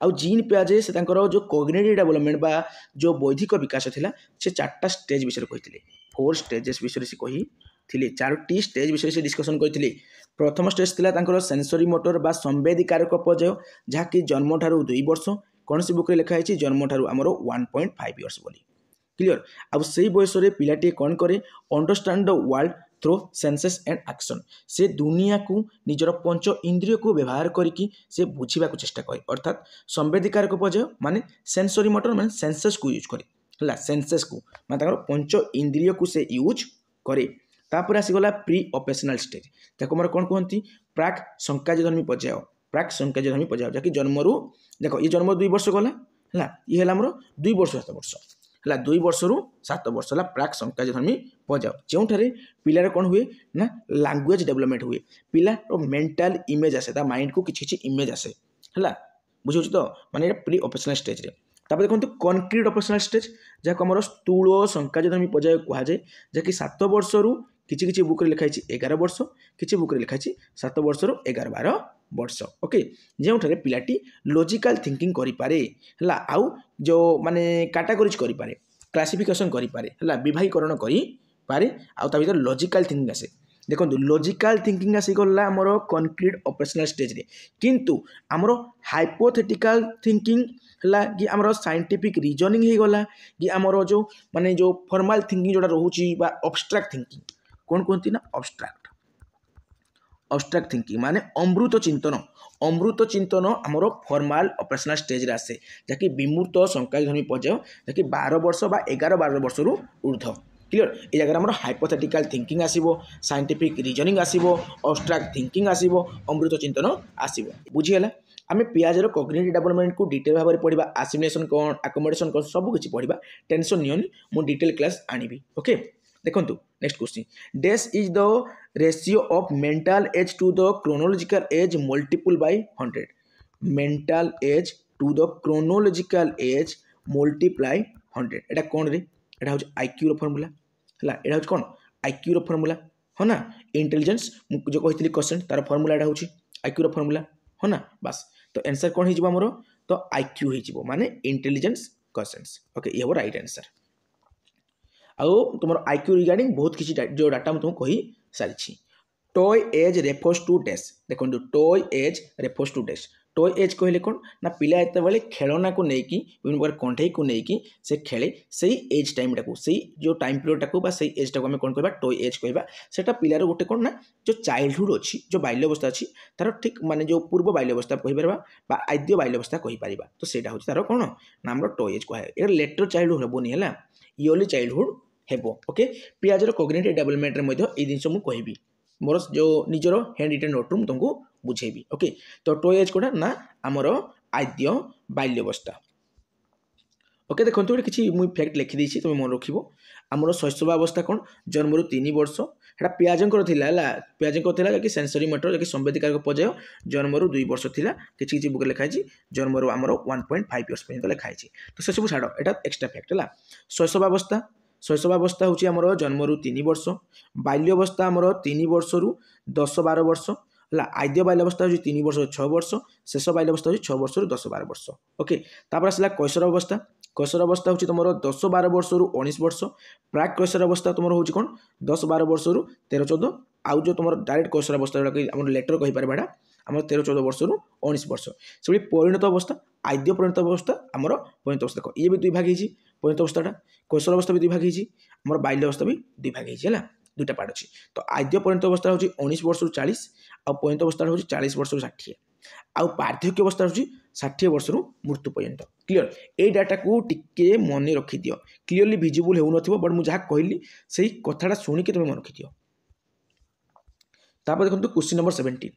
आउ जीन पियाजे से जो कॉग्निटिव डेवलपमेंट बा जो बौद्धिक विकास थिला से 4टा स्टेज विषय कही 4 स्टेजेस विषय से कही 4टी स्टेज विषय से डिस्कसन करथिले। प्रथम स्टेज थिला सेंसरी मोटर बा संवेदीकारक पर्याय जहाँकि जन्म ठारू 2 वर्ष कौन सी बुक लिखा है जन्म ठारू आमर 1.5 इयर्स बोली क्लियर। अब से बयस पिलाटी कौन करे understand the world through senses and action से दुनिया को निजर पंच इंद्रिय को व्यवहार करके से बुझा चेष्टा करे अर्थात संवेदीकारक पर्याय माने सेंसरी मोटर माने सेंसेस को यूज करे सेंसेस को माने पंच इंद्रिय को से यूज करे। तापर आसीगला प्री ऑपरेशनल स्टेज ताको हमर कौन कहती प्राक संकाजधर्मी पर्याय जहाँकि जन्मरू देख ये जन्म 2 वर्ष गला है ये है 2 वर्ष 7 वर्ष है 2 वर्ष रु 7 वर्ष है प्राक संकाजधर्मी पर्याय जो पिलार कौन हुए ना लैंग्वेज डेवलपमेंट हुए पिलार मेंटल इमेज आसे माइंड को किसी इमेज आसे है बुझे तो माने प्री ऑपरेशनल स्टेज रे। तापर देखो कॉन्क्रीट ऑपरेशनल स्टेज जहाँ आम स्थूल संकाजधर्मी पर्याय कहुए जहाँकि 7 वर्ष रु किछि किछि बुक रे लिखाई 11 वर्ष किछि बुक रे लिखाई 7 वर्ष रु 11-12 वर्ष ओके जोठारे पिलाटी लॉजिकल थिंकिंग करि पारे हला आउ जो माने कैटेगोरीज करि पारे क्लासिफिकेशन करि पारे हला विभागीकरण करि पारे आउ ता भीतर लॉजिकल थिंकिंग आसे देखो लॉजिकल थिंकिंग आसी गला हमर कॉन्क्रीट ऑपरेशनल स्टेज रे किंतु हमर हाइपोथेटिकल थिंकिंग हला कि हमर साइंटिफिक रीजनिंग हे गला कि हमर जो माने जो फॉर्मल थिंकिंग जोटा रहउची बा एब्स्ट्रैक्ट थिंकिंग कोन कोनती ना अब्स्ट्रैक्ट थिंकिंग माने अमृत चिंतन हमर फॉर्मल ऑपरेशनल स्टेज रे आसे जाकि विमूर्त संकायध्वनि पर्याय जाकि 12 वर्ष बा 11-12 वर्ष रु ऊर्ध्व क्लियर ये जगह हमर हाइपोथेटिकल थिंकिंग आसीबो साइंटिफिक रीजनिंग आसीबो अब्स्ट्रैक्ट थिंकिंग आसीबो अमृत चिंतन आसीबो बुझी हला आमे पियाजर कॉग्निटिव डेवलपमेंट को डिटेल भाव में पढ़ा एसिमिलेशन कौन अकोमोडेशन कौन सब किसी पढ़ा टेंशन नियनि मु डिटेल क्लास आनिबी ओके देखंतु next question dash is the ratio of mental age to the chronological age multiple by 100 mental age to the chronological age multiply 100 एटा कोन रे एटा हो आईक्यू रो फार्मूला हला एटा हो कोन आईक्यू रो फार्मूला हो ना इंटेलिजेंस जो कहितली क्वेश्चन तार फार्मूला एटा हो आईक्यू रो फार्मूला हो ना बस तो आंसर कौन हो मोर तो आईक्यू हो माने इंटेलिजेंस क्वेश्चंस ओके ये राइट आंसर आउ तुम आईक्यू रिगार्डिंग बहुत किसी जो डाटा तुमको कही सारी toy age refers to dash देखो toy age refers to dash toy age कहले कौन ना पिला एत बेले खेलना को लेकिन विभिन्न प्रकार कंठे को लेकिन से खेले से एज टाइम टाक से जो टाइम पीरियड टाक से एज टाक कौन कह टॉय एज कहवा सेटा पिलार गोटे कौन ना जो चाइल्डहुड अच्छी जो बाल्यवस्था अच्छी तार ठीक माने जो पूर्व बाल्यवस्था कहीपर आद्य बाल्यवस्था कहीपर तो सेटा हूँ तार कौन ना आम टॉय एज कह लेटर चाइल्डहुड हेनी है इयरली चाइल्डहुड हेबो ओके पियाजर कॉग्निटिव डेवलपमेंट रे मध्य ए जिनस मु कहबी मोर जो निजर हैंड रिटन नोट रू तुमको बुझेबी ओके तो टॉय एज कोडा ना आमर आद्य बाल्यवस्था ओके देखो गोटे किसी मुझे फैक्ट लिखी देछि तुम मन रखिबो आमर शैशवावस्था कौन जन्मरू 3 वर्ष एटा पियाजंकर थिला पियाजंकर थिला कि सेंसरी मोटर कि संवेदिकार पर्याय जन्मरू 2 वर्ष थिला किछि किछि बुक लिखाई छि जन्मरू आमर 1.5 इयर्स पर्यंत लिखाई छि तो से सब छाड़ एटा एक्स्ट्रा फैक्ट है शैशवावस्था हूँ आमर जन्मरू 3 वर्ष बाल्यवस्था आमर 3 वर्ष रु 10-12 वर्ष है आद्य बाल्यवस्था हूँ 3 वर्ष 6 वर्ष शेष बाल्यवस्था हूँ 6 वर्ष रु 10-12 वर्ष ओके तापर आसला कैशोर अवस्था हूँ तुम 10-12 वर्ष रु 19 वर्ष प्राक कैशोर अवस्था तुम हूँ कौन 10-12 वर्ष रु 13-14 आउ जो तुम डायरेक्ट कैशोर अवस्था जोटा लेटर कहीपर आम 13-14 वर्ष रु 19 वर्ष से परिणत अवस्था आद्य परिणत अवस्था आमर परिणत अवस्था देख ये भी 2 भाग होती परिणत अवस्थाटा कैशोर अवस्था भी 2 भाग होती आम बाल्य अवस्था भी 2 भाग है 2टा पार्ट अच्छी तो आद्य परिणत अवस्था हूँ 19 वर्ष रु 40 आ परिणत अवस्था हूँ 40 वर्ष रु 60 आउ पार्थक्य अवस्था हूँ 60 वर्ष रु मृत्यु पर्यंत क्लियर ए डाटा को टिके मन रखी दियो क्लियरली विजिबल हो नथिबो बट मु जहा कहली सेही कथाटा सुनी के तुम मन रखी दियो तापर देखंतु question number 17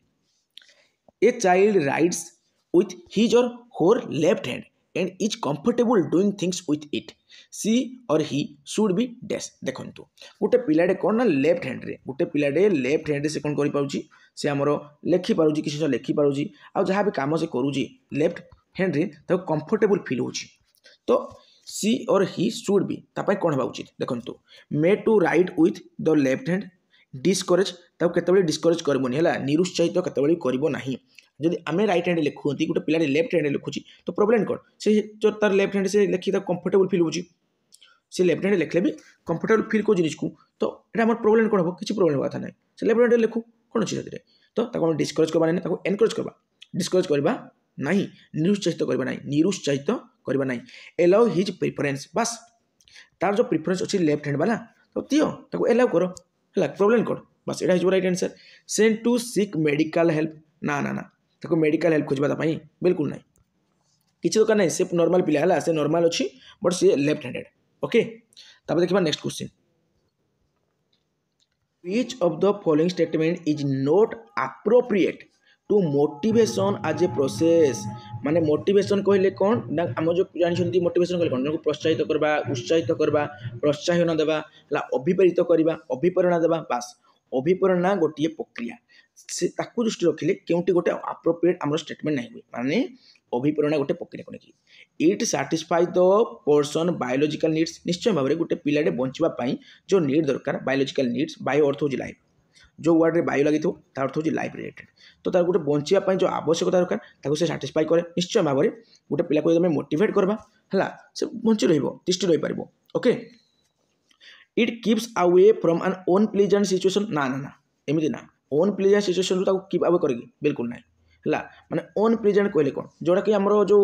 a child rides with his or her left hand and is comfortable doing things with it she or he should be dash देखंतु गोटे पिलाडे कोन ना लेफ्ट हैंड रे गोटे पिलाडे लेफ्ट हैंड से कोन करि पाउची से हमरो लेखि पाउची किसी से लेखि पाउची आ जहां भी काम से करूची लेफ्ट हैंड रे तो कंफर्टेबल फील होची तो सी और ही शुड बी तापाई कोन होबा उचित देखंतु made to write with the left hand discourage ताको केतेबेले डिस्करेज करबोनी हला निरुत्साहित केतेबेले करबो नाही जदि आमे राइट हैंड लिखुंती गोटे पिलाटे लेफ्ट हैंड लिखुची तो प्रॉब्लम कौन से जो तार लेफ्ट हैंड से लिखी कंफर्टेबल फील होची से लेफ्ट हैंड लिखले भी कंफर्टेबल फील को जिनिस को तो एटा हमर प्रॉब्लम कौन हो किसी प्रॉब्लम बात नहीं से लेफ्ट हैंड लिखु कौन अछि सेते तो ताको डिस्करेज करबा नहीं ताको एनकरेज करबा डिस्करेज करबा नहीं निरुत्साहित करबा नहीं निरुत्साहित करबा नहीं एलाउ हिज प्रेफरेंस बस तार जो प्रेफरेंस अछि लेफ्ट हैंड वाला तो दियो ताको एलाउ करो हला प्रॉब्लम कौन बस एटा is right answer send to seek medical help ना ना ना ताको मेडिकल हेल्प खोजबा पाई बिल्कुल नहीं किसी दरकार नहीं से नॉर्मल पिला है से नॉर्मल अच्छी but see left handed okay तब देखिए next question which of the following statement is not appropriate to motivation as a process माने मोटिवेशन कहले कौन ना आम जो जानी मोटिवेशन कहले कौन प्रोत्साहित करबा उत्साहित करबा प्रोत्साहन देवा अभिप्रेरित करबा अभिप्रेरणा देवा बास अभिप्रेरणा गोटे प्रक्रिया से ताकू दृष्टि रखिले केउटी गोटे एप्रोप्रिएट आम स्टेटमेंट नहीं हुए माने अभिप्रेरणा गोटे प्रक्रिया को लेकिन it satisfy the person biological needs निश्चय भाव में गोटे पिलाटे बंचापी जो नीड दरकार बायोलॉजिकल नीड्स बायो अर्थ हूँ लाइफ जो वर्ड रे बायो लगी तार अर्थ हूँ लाइफ रिलेटेड तो तार गोटे बंचापी जो आवश्यकता दरकार से साटिस्फाई करे निश्चय भाव में गोटे पिला को मोटिवेट करवा है से बंची रिष्टि रही पार okay it keeps away from an unpleasant situation ना ना ना एमती ना अनप्लीजेंट सिचुएशन कीप अवे करेगी बिल्कुल ना है माने अनप्लीजेंट कहले कौन जोटा कि आमर जो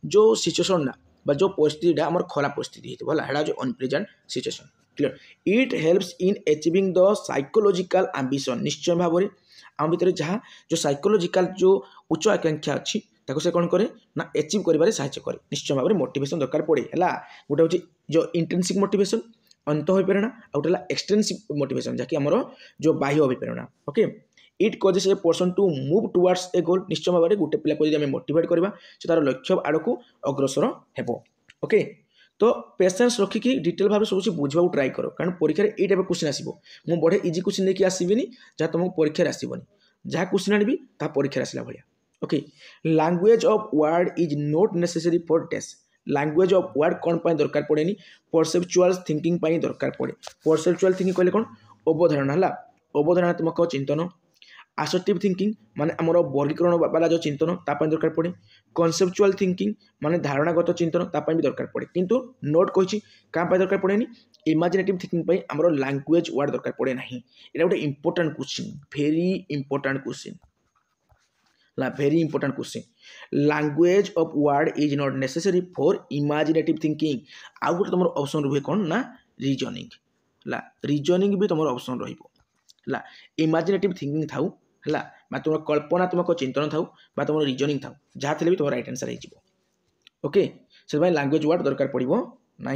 जो सिचुएशन ना जो परिस्थिति आम खराब परिस्थिति होता है जो unpleasant situation clear it helps in achieving the psychological ambition निश्चय भाव में आम भीतर जहाँ जो साइकोलॉजिकल जो उच्च आकांक्षा अच्छी से कौन करे ना अचीव कर साहाय्य करे निश्चय भाव में मोटिवेशन दरकार पड़े है गोटे हूँ जो इंटेंसिव मोटिवेशन अंत हो प्रेरणा आउटे एक्सटेंसिव मोटिवेशन जहाँकि आमर जो बाह्य अभिप्रेरणा okay it causes a person to move towards a goal निश्चय भाव में गोटे पिला को जब मोटिवेट करवा से तार लक्ष्य आड़ को अग्रसर हेब ओके तो पेसेंस रखिकी डिटेल भाव सब बुझा ट्राए कर कारण परीक्षा ये टाइप क्वेश्चन आसो मुझे बढ़े इजी क्वेश्चन लेकिन आसबिनी जहाँ तुमको परीक्षा आसबनी जहाँ क्वेश्चन आनी ता परीक्षा आसला भाया okay language of word is not necessary for test language of word कौन पाई दरकार पड़ेनी परसेप्चुअल थिंकिंग पाई दरकार पड़े परसेप्चुअल थिंकिंग कहले कौन अवधारणा है अवधारणात्मक चिंतन आसर्टिव थिंकिंग माने आमर वर्गीकरण वाला जो चिंतन तापाई दरकार पड़े कनसेप्चुअल थिंकिंग माने धारणागत चिंतन तापाई भी दरकार पड़े किंतु नोट कही क्या दरकार पड़ेनी इमेजिनेटिव थिंकिंग पाई आमर लैंग्वेज वर्ड दरकार पड़े ना ये गोटे important question very important question very important question language of word is not necessary for imaginative thinking आउ गोटे तुम ऑप्शन रुहे कौन ना रीजनिंग ला रीजनिंग भी तुम ऑप्शन रहा इमेजिनेटिव थिंकिंग थाउ है तुम कल्पनात्मक चिंतन थाउ तुम रीजनिंग थाउ जहाँ थे भी तुम राइट आंसर ओके से लैंग्वेज वर्ड दरकार पड़ो ना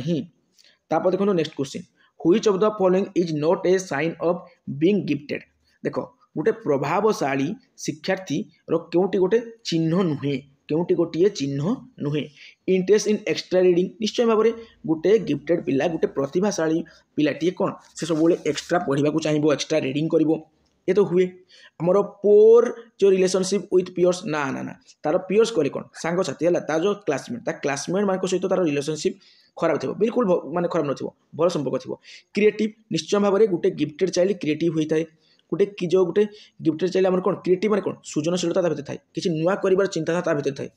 तापर देखो next question which of the following is not a sign of being gifted देखो गोटे प्रभावशाली शिक्षार्थी रोटी गोटे चिन्ह नुहे केउटी गोटे चिन्ह नुहे इंटरेस्ट इन एक्सट्रा रीडिंग निश्चय भाव में गोटे गिफ्टेड पिला गोटे प्रतिभाशाली पिलाटी कौन से सब एक्सट्रा पढ़ा चाहिए एक्सट्रा रीडिंग कर ये तो हुए आमर पोर जो रिलेशनशिप विथ पियर्स ना ना ना तार पियर्स कले कौन सांग साथी है तार जो क्लासमेट मान सहित तार रिलेशनशिप खराब थी बिल्कुल माने खराब न भल संपर्क थी क्रिएटिव निश्चय भाव में गोटे गिफ्टेड चाइल्ड क्रिएटिव होता है गोटे कि जो गोटे गिफ्टेड चाइल्ड आम कौन क्रिएटिव माने कौन सृजनशीलता ता भीतर थाए किसी नुआ कर चिंता ता भीतर थाए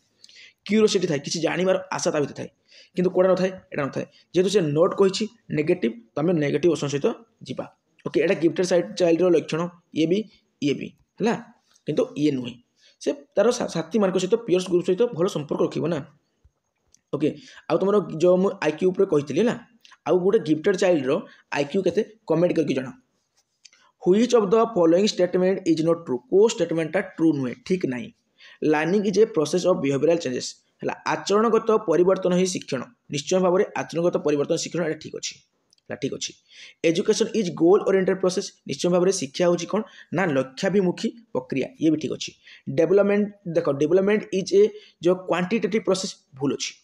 क्यूरियोसिटी थाए किसी जानिबार आशा ता भीतर थाए किंतु कोड़ा न थाए एटा न थाए जेहेतु से नोट कही नेगेटिव तो आम नेगेटिव ऑप्शन सहित जीवा ओके एटा गिफ्टेड चाइल्ड रो लक्षण ये भी है किंतु ये नुहे से तार साथी मान सहित पियर्स ग्रुप सहित भल संपर्क रखिबो ना ओके आउ तुम जो मुझे आईक्यू कही ना आउ गोटे गिफ्टेड चाइल्ड रो आईक्यू केते कमेंट करके जणा which of the following statement is not true को स्टेटमेंटा ट्रू नुहे ठीक नहीं learning is a process of behavioural changes है आचरणगत परिवर्तन ही शिक्षण निश्चय भाव में आचरणगत परिवर्तन शिक्षण ठीक अच्छे ठीक अच्छे education is goal oriented process निश्चय भाव में शिक्षा हूँ कौन ना लक्ष्याभिमुखी प्रक्रिया ये भी ठीक अच्छे डेवलपमेंट देख डेवलपमेंट इज ए जो क्वांटिटेटिव प्रोसेस भूल अच्छी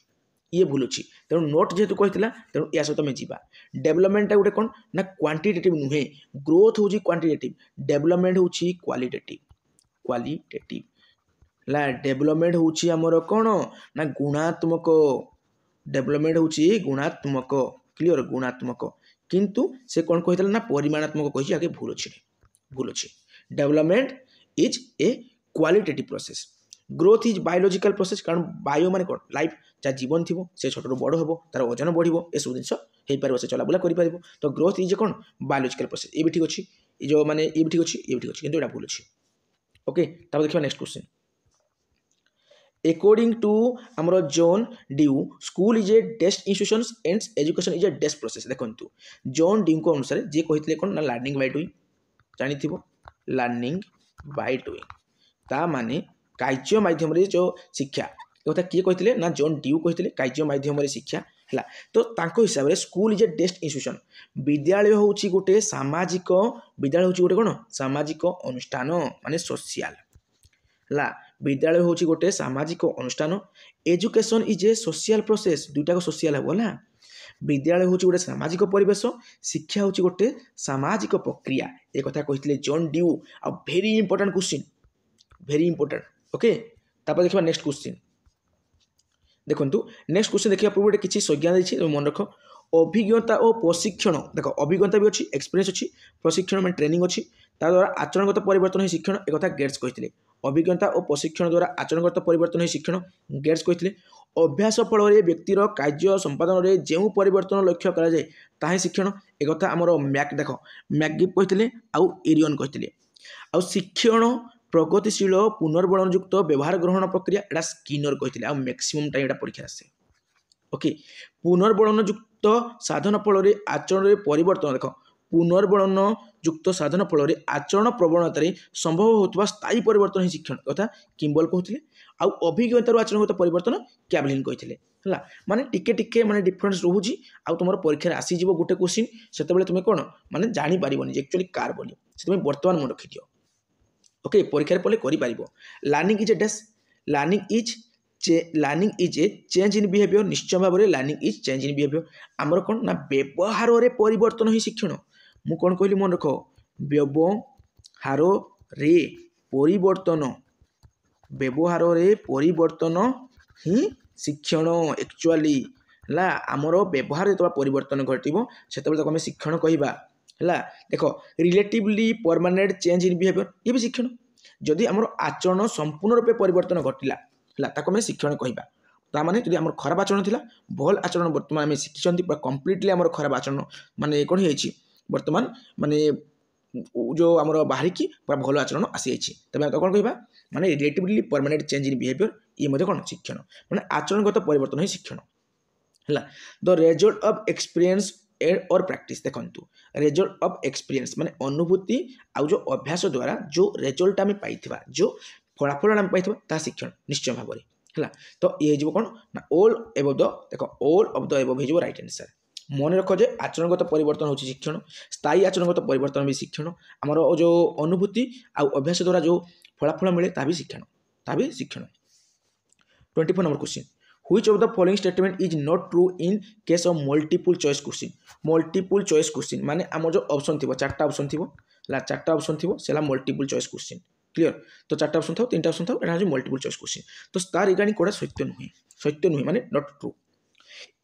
ये भूल अच्छी तेणु नोट जेहेतु कही तेणु या सहित आम जा डेवलपमेंटा गोटे कौन ना क्वांटिटेटिव नुहे ग्रोथ हूँ क्वांटिटेटिव डेवलपमेंट हूँ क्वालिटेटिव ला डेवलपमेंट हूँ आमर कौन ना गुणात्मक डेवलपमेंट हूँ गुणात्मक क्लियर गुणात्मक किंतु से कौन कही ना परिमाणात्मक कही आगे भूल अच्छे development is a qualitative process growth is biological process कारण बायो माने कौन लाइफ जहाँ जीवन थी से छोट बड़ हम तार ओजन बढ़ो ये सब जिन हो से चलाबुला कर तो ग्रोथ इज कौन बायोलॉजिकल प्रोसेस ये भी ठीक अच्छे जो माने ये भी ठीक अच्छे ये भी ठीक अच्छे किंतु भूल अच्छे ओके देखिए नेक्स्ट क्वेश्चन अकॉर्डिंग टू आमर John Dewey school is a डेस्ट institution and education is a डेस्ट प्रोसेस देखो जॉन ड्यू को अनुसार जी कहते कौन ना लर्निंग बाय डूइंग जानी लर्निंग बाय डूइंग ता माने कार्य माध्यम जो शिक्षा कथा किए कहते ना जॉन ड्यू कहते कार्य माध्यम शिक्षा है तो हिसाब से स्कूल इज ए डेस्ट इंस्टीट्यूशन विद्यालय हूँ गोटे सामाजिक विद्यालय हूँ गोटे कौन सामाजिक अनुष्ठान माने सोशियाल है विद्यालय हूँ गोटे सामाजिक अनुष्ठान education is A social process दुईटा सोशियाल हे ना विद्यालय हूँ गोटे सामाजिक परिवेश शिक्षा हूँ गोटे सामाजिक प्रक्रिया एक कथा कहते जॉन ड्यू आ भेरी important question very important okay देखा नेक्स्ट क्वेश्चन देखो नेक्स्ट क्वेश्चन देखा पूर्व किसी संज्ञा देती मन रख अभिज्ञता और प्रशिक्षण देख अभिज्ञता भी अच्छी एक्सपीरियंस अच्छी प्रशिक्षण मैं ट्रेनिंग अच्छी द्वारा आचरणगत परिवर्तन ही शिक्षण एक कथा गेट्स कहते अभिज्ञता और प्रशिक्षण द्वारा आचरणगत परिवर्तन ही शिक्षण गेट्स कहते अभ्यास फल व्यक्तिर कार्य संपादन में जो परिवर्तन लक्ष्य कराए ताही शिक्षण एक कथा आमर मैक देख मैकगिप कहते आउ इरियन कहते आउ शिक्षण प्रगतिशील पुनर्बलनयुक्त व्यवहार ग्रहण प्रक्रिया एटा स्किनर कहते आ मैक्सिमम टाइम एटा परीक्षा आसे ओके पुनर्बलनयुक्त साधन फल आचरण परिवर्तन देख पुनर्बलन युक्त साधन फल आचरण प्रवणतार संभव होता स्थायी परिवर्तन ही शिक्षण कथा किम्बल कहते आउ अभिज्ञतार आचरणगत परिवर्तन कैवलिन कहते है माने टिके टिके माने डिफरेंस रोची आउ तुम परीक्षा आसीज गोटे क्वेश्चन से तुम कौन माने जापर एक्चुअली कार बोली से बर्तमान मन रखी दियो ओके परीक्षा पढ़ले कर learning is a dash learning is a change in behaviour निश्चय भाव में learning is change in behaviour आमर कौन ना व्यवहार रे परिवर्तन ही शिक्षण मु कौन कहली मन रख व्यवहार रे परिवर्तन ही शिक्षण एक्चुअली है आमर व्यवहार जो परिवर्तन घटो से आम शिक्षण कहवा है देख relatively permanent change in behaviour ये भी शिक्षण जदि आमर आचरण संपूर्ण रूपे परिवर्तन घटला है आम शिक्षण कहवा ता माने जदि आमर खराब आचरण थिला भल आचरण वर्तमान आम शिखिंट पूरा कम्प्लीटली आमर खराब आचरण माने कौन है वर्तमान माने जो आमर बाहरिकी पूरा भल आचरण आसी तब कौन कहवा माने relatively permanent change in behaviour ये कौन शिक्षण माने आचरणगत परिवर्तन ही शिक्षण है द रिजल्ट ऑफ एक्सपीरियंस और प्रैक्टिस देखंतु रिजल्ट ऑफ एक्सपीरियंस माने अनुभूति आउ जो अभ्यास द्वारा जो रिजल्ट आम पाई जो फलाफल आम पाई ता शिक्षण निश्चय भाव में है तो ये कौन ना ऑल एबव द देख ऑल ऑफ द एबव हो राइट आंसर मन रख जे आचरणगत परिवर्तन होची शिक्षण स्थायी आचरणगत परिवर्तन भी शिक्षण आमर जो अनुभूति आउ अभ्यास द्वारा जो फलाफल मिले ता भी शिक्षण 24 number question Which of the following statement is not true in case of multiple choice question? Multiple choice question माने आम जो ऑप्शन थी चार्टा ऑप्शन थी चार्टा ऑप्शन थी से मल्टीपल चॉइस क्वेश्चन क्लियर तो चार्टा ऑप्शन था तीन ऑप्शन था यहाँ मल्टीपल चॉइस क्वेश्चन तो तार रिगार्डिंग कोड़ा सत्य नुहे माने not true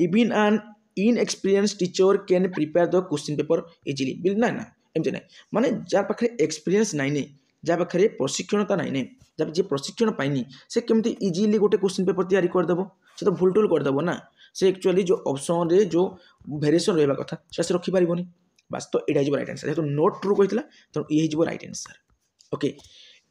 even an inexperience teacher can prepare the question paper easily बिल ना ना एमती ना माने जार पाखे एक्सपीरियंस नाई जहाँ पाखे प्रशिक्षणता नाई जब जी प्रशिक्षण पाइनी से केमती इजिली गोटे क्वेश्चन पेपर तैयारी करदेव से तो भूल टूल करदेव ना से एक्चुअली जो ऑप्शन रे जो वेरिएशन रहा कथा से रखिपार बास तो यहाँ राइट आंसर जेहतु नोट ट्रू कहला तो ये right answer okay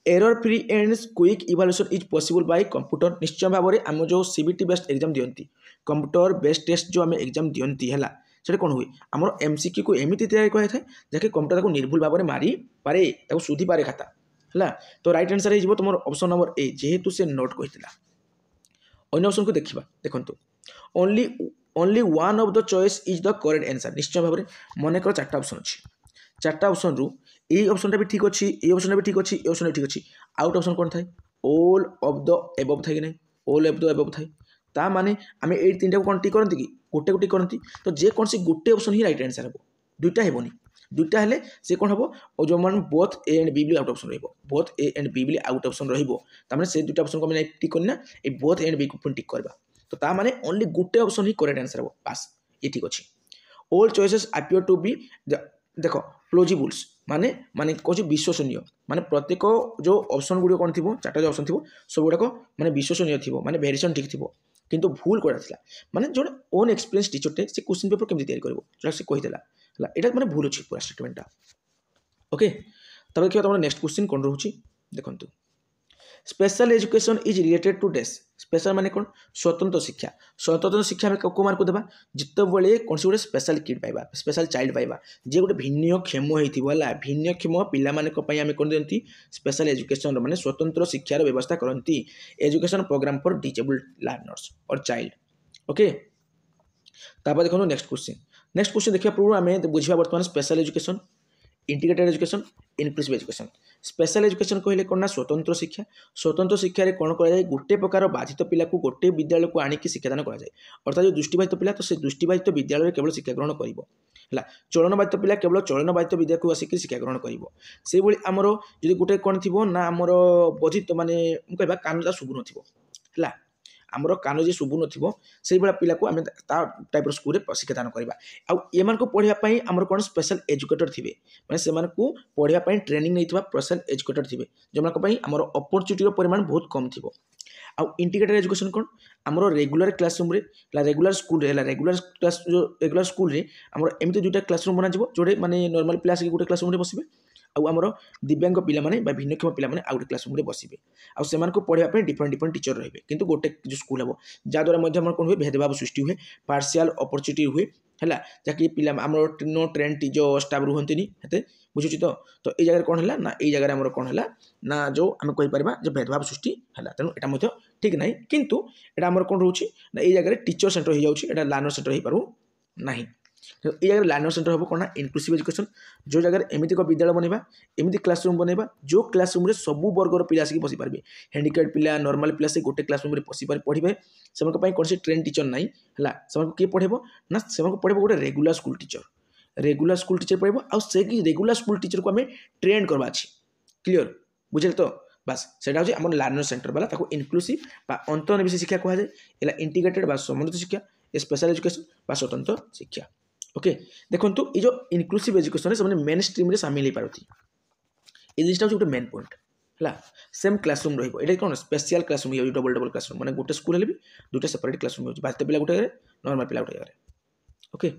error free and quick evaluation is possible by computer निश्चय भाव में आम जो सीबीटी बेस्ड एग्जाम दियंती कंप्यूटर बेस्ड टेस्ट जो आम एग्जाम दियंती है से कौन हुए आमर एमसीक्यू को एमती तैयारी कराई था जहाँकि कंप्यूटर को निर्भुल भाव में मारी पारे सुधी पारे खाता है तो राइट आंसर हो तुम ऑप्शन नंबर ए जेहेतु से नोट कहला अन्य ऑप्शन को देखा देखो only one of the choice is the correct answer निश्चय भाव में मन कर चार्टा ऑप्शन अच्छी चार्टा ऑप्शन रु ये ऑप्शन भी ठीक अच्छी ये ऑप्शन भी ठीक अच्छी ये ऑप्शन भी ठीक अच्छी आउट ऑप्शन कौन थाए ऑल ऑफ द एबव थाए कि नहीं ऑल ऑफ द एबव थाए ता माने आम ये तीन टाइम कौन टिक करती कि गोटे गोटे करती तो जेकोसी गोटे ऑप्शन ही राइट आंसर हे दुईटा हेबनी दुईटा हेले से कौन हम और जो मान both A and B out option रहिबो both A and B out option रहिबो तामाने से दुईटा ऑप्शन को हम टिक करना ए बोथ ए एंड बी को पुन टिक करबा तो ता माने ओनली गोटे ऑप्शन ही करेक्ट आंसर हो पास ये ठीक अच्छी all choices appear to be देखो प्लॉजिबल्स माने माने कौन विश्वसनीय माने प्रत्येक जो ऑप्शन गुड़ कौन थी चार्टा जो ऑप्शन थी सब गुड़ाक माने विश्वसनीय थी माने वेरिएशन ठीक थी किंतु भूल करा था माने जो ओन एक्सपीरियंस टीचर से क्वेश्चन पेपर केमती तैयारी करिवो जोटा से कहिदेला हला एटा माने भूल अछि पूरा स्टेटमेंटटा ओके तब देखिए तुम नेक्स्ट क्वेश्चन कौन रोची देखंतु special education is related to dash special माने कौन स्वतंत्र शिक्षा में को मार्क देबा जिते बळे कौन से गोटे स्पेशल किड पाइबा स्पेशल चाइल्ड पाइबा जे गोटे भिन्नक्षम होइथिबो हला भिन्नक्षम पिला माने को पई हमें कोन देंती स्पेशल एजुकेशन माने स्वतंत्र शिक्षार व्यवस्था करंती education program for disabled learners और चाइल्ड ओके तापर देखो नेक्स्ट क्वेश्चन देखिया पूर्व आमे बुझिबा वर्तमान special education integrated education inclusive education special education कहले कौन ना स्वतंत्र शिक्षा रे कौन करा जाए गोटे प्रकार बाधित पिला को गोटे विद्यालय को आनिकी शिक्षादान करा जाए अर्थात जो दृष्टिबाधित पिला तो से दृष्टिबाधित विद्यालय केवल शिक्षा ग्रहण करिवो हला चलनबाधित पिला केवल चलनबाधित विद्यालय को आसिक शिक्षा ग्रहण करिवो से भली हमरो जदि गोटे कौन थिबो ना हमरो बधित माने कहबा कानटा सुबु नथिबो हला आमर कान जी शुभु नथिबो सेही बेला पिला को आमे ता टाइप स्कूल रे शिक्षादान करबा आ ए मान को पढ़िया पई आमर कोन स्पेशल एजुकेटर थिबे माने से मान को पढ़िया पई ट्रेनिंग नैथिबा स्पेशल एजुकेटर थिबे जे मान को पई आमर अपॉर्चुनिटी रो परिमाण बहुत कम थिबो आ इंटीग्रेटेड एजुकेशन कोन आमर रेगुलर क्लासरूम रे रेगुलर स्कूल रे रेगुलर क्लास जो रेगुलर स्कूल रे आमर एमिति दुटा क्लासरूम बना जिवो जोडे माने नॉर्मल पिला से गोटे क्लासरूम रे बसिबे आमर दिव्यांग पिला माने बा भिन्नक्षम पिला माने आउट क्लासरूम रे बसिबे आ सेमान को पढ़िया पे डिफरेंट डिफरेंट टीचर रहिबे किंतु गोटे जो स्कूल हबो जा द्वारा मध्य हमर कोन हुए भेदभाव सृष्टि हुए पार्शियल अपॉर्चुनिटी हुए हैला जाकि पिला हमर नो ट्रेन टीचर स्टाफ रुहंतिनी हेते बुझुची तो ए जगह कोन हला ना ए जगह हमर कोन हला ना जो हम कहि परबा जे भेदभाव सृष्टि हला तेनु एटा मध्य ठीक नाही किंतु एटा हमर कोन रहउची ना ए जगह टीचर सेंटर हो जाउची एटा लर्नर सेंटर हो पारु नाही तो ये जगह लर्नर सेंटर हम कौन इनक्लूसिव एजुकेशन जो जगह एमती एक विद्यालय बनवा एमती क्लासरूम बनवा जो क्लासरूम रे सबू वर्गर पिला आसिक बसी पारे हैंडिक्याप्ड पिला नॉर्मल पिला से गोटे क्लासरूम रे बसी पारे पढ़े से कौन से ट्रेन टीचर ना है से किए पढ़ेब ना से पढ़ेब गोटे रेगुलर स्कूल टीचर पढ़ेब आउ से रेगुलर स्कूल टीचर को आम ट्रेन करवा अच्छी क्लीयर बुझे तो बास से आम लर्नर सेंटर वाला इनक्लूसिव अंतर्निवेशी शिक्षा कहुए इंटीग्रेटेड बा समन्वित शिक्षा स्पेशल एजुकेशन बा स्वतंत्र शिक्षा ओके देखो ये जो इनक्लूसिव एजुकेशन से मेन स्ट्रीम रे शामिल हो पारती ये जिसटा गोटे मेन पॉइंट है सेम क्लासरूम रही कौन स्पेशल क्लासरूम हो डबल डबल क्लासरूम मैंने गोटे स्कूल भी दुटा सेपरेट क्लासरूम हो बात पिला गोटे नॉर्मल पिला गोटे जगह ओके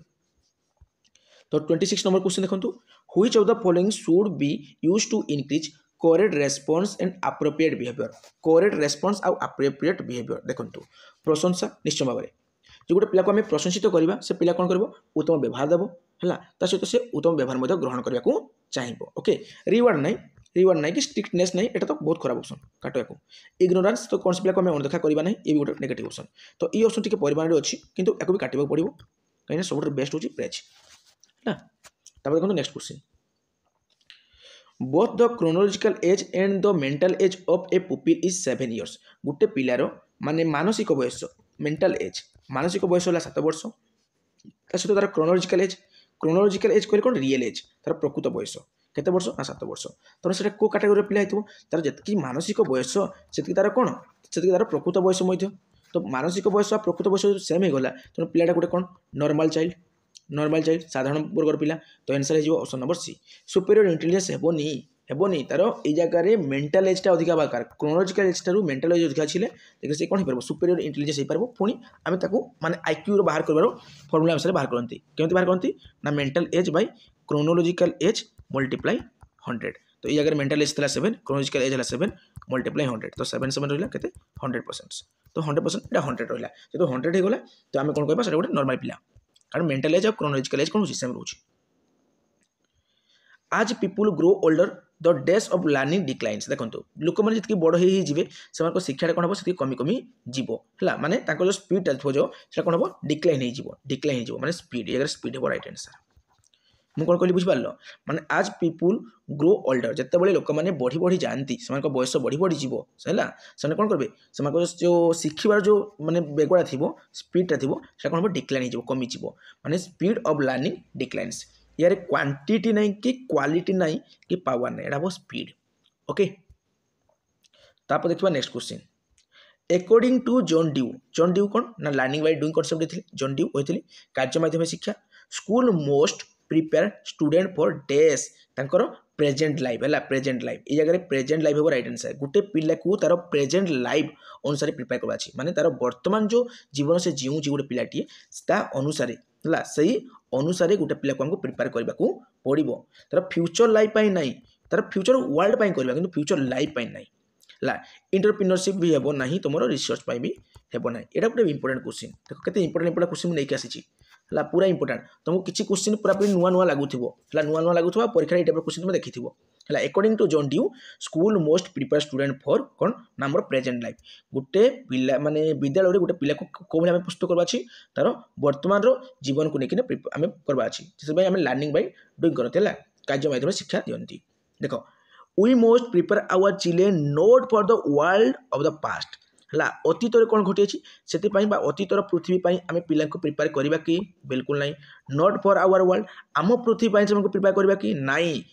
तो 26 नंबर क्वेश्चन देखो which of the following should be used to increase correct response and appropriate behaviour correct response आउ अप्रोप्रिएट बिहेवियर देखो प्रशंसा निश्चय भाव में जो गोटे पिला को आम प्रशंसित करवा से पिला कौन कर उत्तम व्यवहार देव है सहित से उत्तम व्यवहार ग्रहण करने को चाहिए ओके रिवार्ड ना कि स्ट्रिक्टनेस नहीं एटा तो बहुत खराब ऑप्शन काटो को इग्नोरेंस तो कौन से पिला को आम अनदेखा करवा ना ये भी गोटे नेगेटिव ऑप्शन तो ये ऑप्शन टी परिमाण अच्छी किंतु या भी काटा पड़ो कहीं सब बेस्ट हूँ प्रेज है देखो next question both the chronological as and the mental age of A pupil is 7 years गोटे पिलार माने मानसिक बयस मेंटल एज मानसिक बयस है 7 वर्ष सहित तार क्रोनोलॉजिकल एज कहले कौन रियल एज तार प्रकृत बयस केते वर्ष ना 7 वर्ष तेना से को कैटेगोरी पिला होइतो तार जतकी मानसिक बयस सेतकी तार कौन सेतकी तार प्रकृत बयस मध्य तो मानसिक बयस और प्रकृत बयस सेम हो गला तेणु पिलाटा गोटे कौन नॉर्मल चाइल्ड साधारण वर्गर पिला तो आंसर हो option number C superior intelligence हेबोनी तार ये जगह मेंटल एजटा अधिक दरकार क्रोनोलॉजिकल एज ठारू मेंटल एज अधिक अच्छे देखिए से कौन हो सुपेरियर इंटेलिजेंस हो पार पुणी आम माने आईक्यू बाहर कर फर्मुला अनुसार बाहर करती केमती बाहर करती ना mental age bye chronological age multiply 100 तो ये जगह मेंटल एज था 7 क्रोनोलॉजिकल एज है 7 मल्टीप्लाई 100 तो 7 7 रहा के 100% तो 100% यहाँ 100 रहा जो 100 हो गला तो आम कौन कहवा गोटे नॉर्मल पिला कारण मेंटल एज और क्रोनोलॉजिकल एज कौन हो सेम रोच as people grow older the days of learning declines देखो लोक मैंने जी बड़ हो से शिक्षा कौन हम से कमी कमी जीव है माने जो स्पीड थो जो कौन हम डिक्लाइन हो माने स्पीड ये स्पीड हो राइट आंसर मुझे कौन कहली बुझिपार माने आज पीपुल ग्रो ओल्डर जिते लोक मैंने बढ़ी बढ़ी जाती से बयस बढ़ी बढ़ी जीव है कौन करेंगे से जो शिखार जो माने बेगड़ा थी स्पीडा थी कौन हम डिक्लाइन हो कमी माने स्पीड ऑफ लर्निंग डिक्लाइन्स यार क्वांटिटी नहीं कि क्वालिटी नहीं कि पावर नहीं एटा स्पीड ओके तापर देखा next question according to John Dewey कौन ना लर्निंग बाय डूइंग कॉन्सेप्ट देते जॉन ड्यू होती कार्य माध्यम शिक्षा school most prepare student for days तांकर प्रेजेंट लाइफ है प्रेजेंट लाइफ ये जगह प्रेजेंट लाइफ हो राइट आंसर गोटे पिला को तार प्रेजेंट लाइफ अनुसार प्रिपेयर करवा माने तार वर्तमान जो जीवन से जीव गोटे पिलाटी अनुसार है सही अनुसार गोटे पिला को हमको प्रिपेयर करने को पड़ो तार फ्यूचर लाइफ ना तार फ्यूचर वर्ल्ड करवा कि फ्यूचर लाइफ ना इंटरप्रिनरशिप भी हेबो ना तुम रिसर्च भी हेबो ना यहाँ गोटे इंपोर्टेंट क्वेश्चन देखो केते इंपोर्टेंट क्वेश्चन नहीं आसी है पूरा इंपोर्टेंट तुमको किसी क्वेश्चन पूरा नुआ नुआ लगुव नुआ लगुवा परीक्षा ये टाइप क्वेश्चन तुम देखी है according to John Dewey school most prepare student for कौन नाम प्रेजेंट लाइफ गोटे पिला माने विद्यालय गोटे पिला को कौ भाई प्रस्तुत करवा तार वर्तमान जीवन को लेकिन आम करवा आम लर्निंग बाय डूइंग करते कार्य माध्यम शिक्षा दिखती देख we most prepare our children not for the world of the past है अतीत कौन घटी से अतीतर पृथ्वी आम पिला प्रिपेयर करवा कि बिल्कुल ना नॉट फॉर आवर वर्ल्ड आम पृथ्वी से प्रिपेयर करवा कि नाई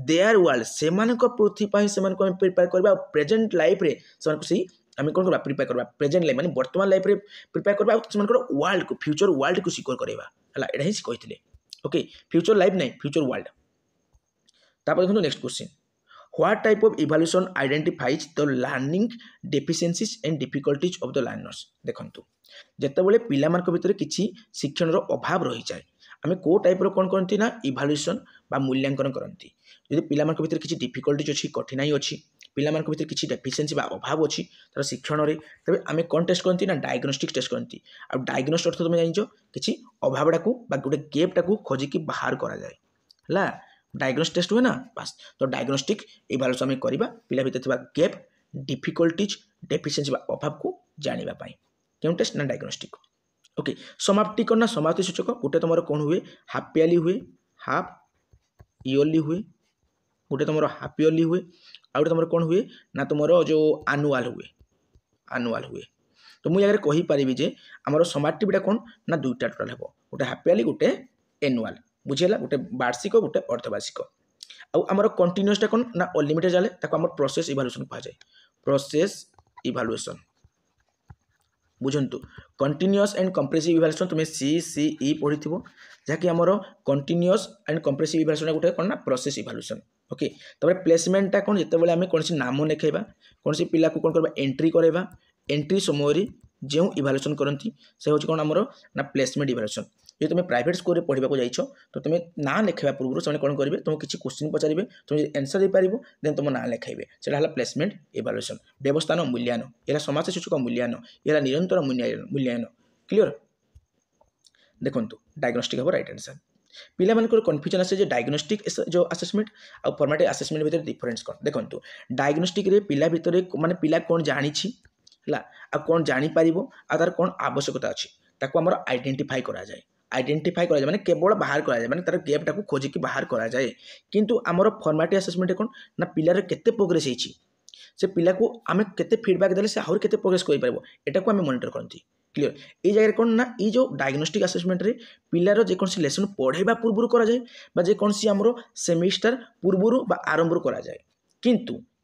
देयर वर्ल्ड से पृथ्वी से प्रिपेयर करवा प्रेजेंट लाइफ रे से आम कौन करवा प्रिपेयर करवा प्रेजेंट लाइफ माने वर्तमान लाइफ रे प्रिपेयर करवा वर्ल्ड को फ्यूचर वर्ल्ड को सिक्योर करवा है एटा ही कहते ओके फ्यूचर लाइफ नहीं फ्यूचर वर्ल्ड। तापर देखो next question what type of evaluation identifies the learning deficiencies and difficulties of the learners. देखंतु जेतेबेले पिला मानक भितर किछि शिक्षण रो अभाव रही जाए आमे को टाइप रो कोन करंती ना इवैल्यूएशन बा मूल्यांकन करंती यदि पिला मानक भितर किछि डिफिकल्टीज अछि कठिनाई अछि पिला मानक भितर किछि डेफिशिएंसी बा अभाव अछि तर शिक्षण रे तबे आमे कोन टेस्ट करंती ना डायग्नोस्टिक टेस्ट करंती आ डायग्नोस्ट अर्थ तुम जानिछो किछि अभावडा को बा गोटे गैपटा को खोजी की बाहर करा जाए हला डायग्नोस्टिक टेस्ट हुए ना बस तो डायग्नोस्टिक इवैल्यूएशन में करबा पिला भितर थिबा गैप डिफिकल्टीज डेफिशिएंसी बा अभाव को जानिबा पई केउ टेस्ट ना डायग्नोस्टिक। ओके समाप्ति करना समाप्ति सूचक गोटे तुम कौन हुए हाफ इयरली हुए हाफ इयरली हुए गोटे तुम हाफ इयरली हुए आ गोटे तुम कौन हुए ना तुम जो आनुआल हुए तो मुझे कही पारि जे आमर समाप्तिटा कौन ना दुईटा टोटाल हे गोटे हाफ इयरली गोटे एनुआल बुझीगला गोटे वार्षिक गोटे अर्धवार्षिक आमर कंटिन्यूसटा कौन ना अनलिमिटेड जाले ताको आमर प्रोसेस इवैल्यूएशन कहा जाए प्रोसेस इवैल्यूएशन बुझंतु कंटिन्यूअस एंड कंप्रेसिव इवैल्यूएशन तुम्हें CCE पढ़ी जहाँकि आमर कंटिन्यूअस एंड कंप्रेसिव इवैल्यूएशन गोटे कौन ना प्रोसेस इवैल्यूएशन। ओके तबे प्लेसमेंटा कौन जितेबाला आम कौन नाम लिखेबा कौन पिला को कौन करबा एंट्री करवा एंट्री समय जो इवैल्यूएशन करती से हूँ कौन आमर ना प्लेसमेंट इवैल्यूएशन जो तुम प्राइवेट स्कूल में पढ़ा जाइछ तो तुम ना लिखा पूर्व से कौन करेंगे तुमको किसी क्वेश्चन पचारे तुम एनसर दे पार देन तुम ना लिखाइबे से प्लेसमेंट इवैल्यूएशन व्यवस्थान मूल्यायन यह समाज सूचक मूल्यायन यह निरंतर मूल्यायन क्लियर। देखो डायग्नोस्टिक हम राइट आंसर पिला मानकर कन्फ्यूजन आसे डायग्नोस्टिक जो असेसमेंट आ फॉर्मेटिव असेसमेंट भितर डिफरेंस कौन देखो डायग्नोस्टिक रे पिला भितर माने पिला कौन जानी आ कौन जानी पारिबो आ तार कौन आवश्यकता अच्छी ताको हमर आइडेंटिफाई करा जाए आइडेंटिफाई करा जाए माने केवल बाहर करा जाए माने तार गैपटा को खोजी की बाहर करा जाए किंतु आमर फॉर्मेटिव असेसमेंट कौन ना पिलार केते प्रोग्रेस होईची से पिला को आमे केते फीडबैक देले से आहुर केते प्रोग्रेस करि पारबो एटा को आमे मॉनिटर करंती क्लियर। ये जगह कौन ना ये जो डायग्नोस्टिक असेसमेंट रे पिलार जे कौन लेसन पढ़ेबा पूर्व करा जाए बा जे कौन आमर सेमिस्टर पूर्व बा आरंभ करा जाए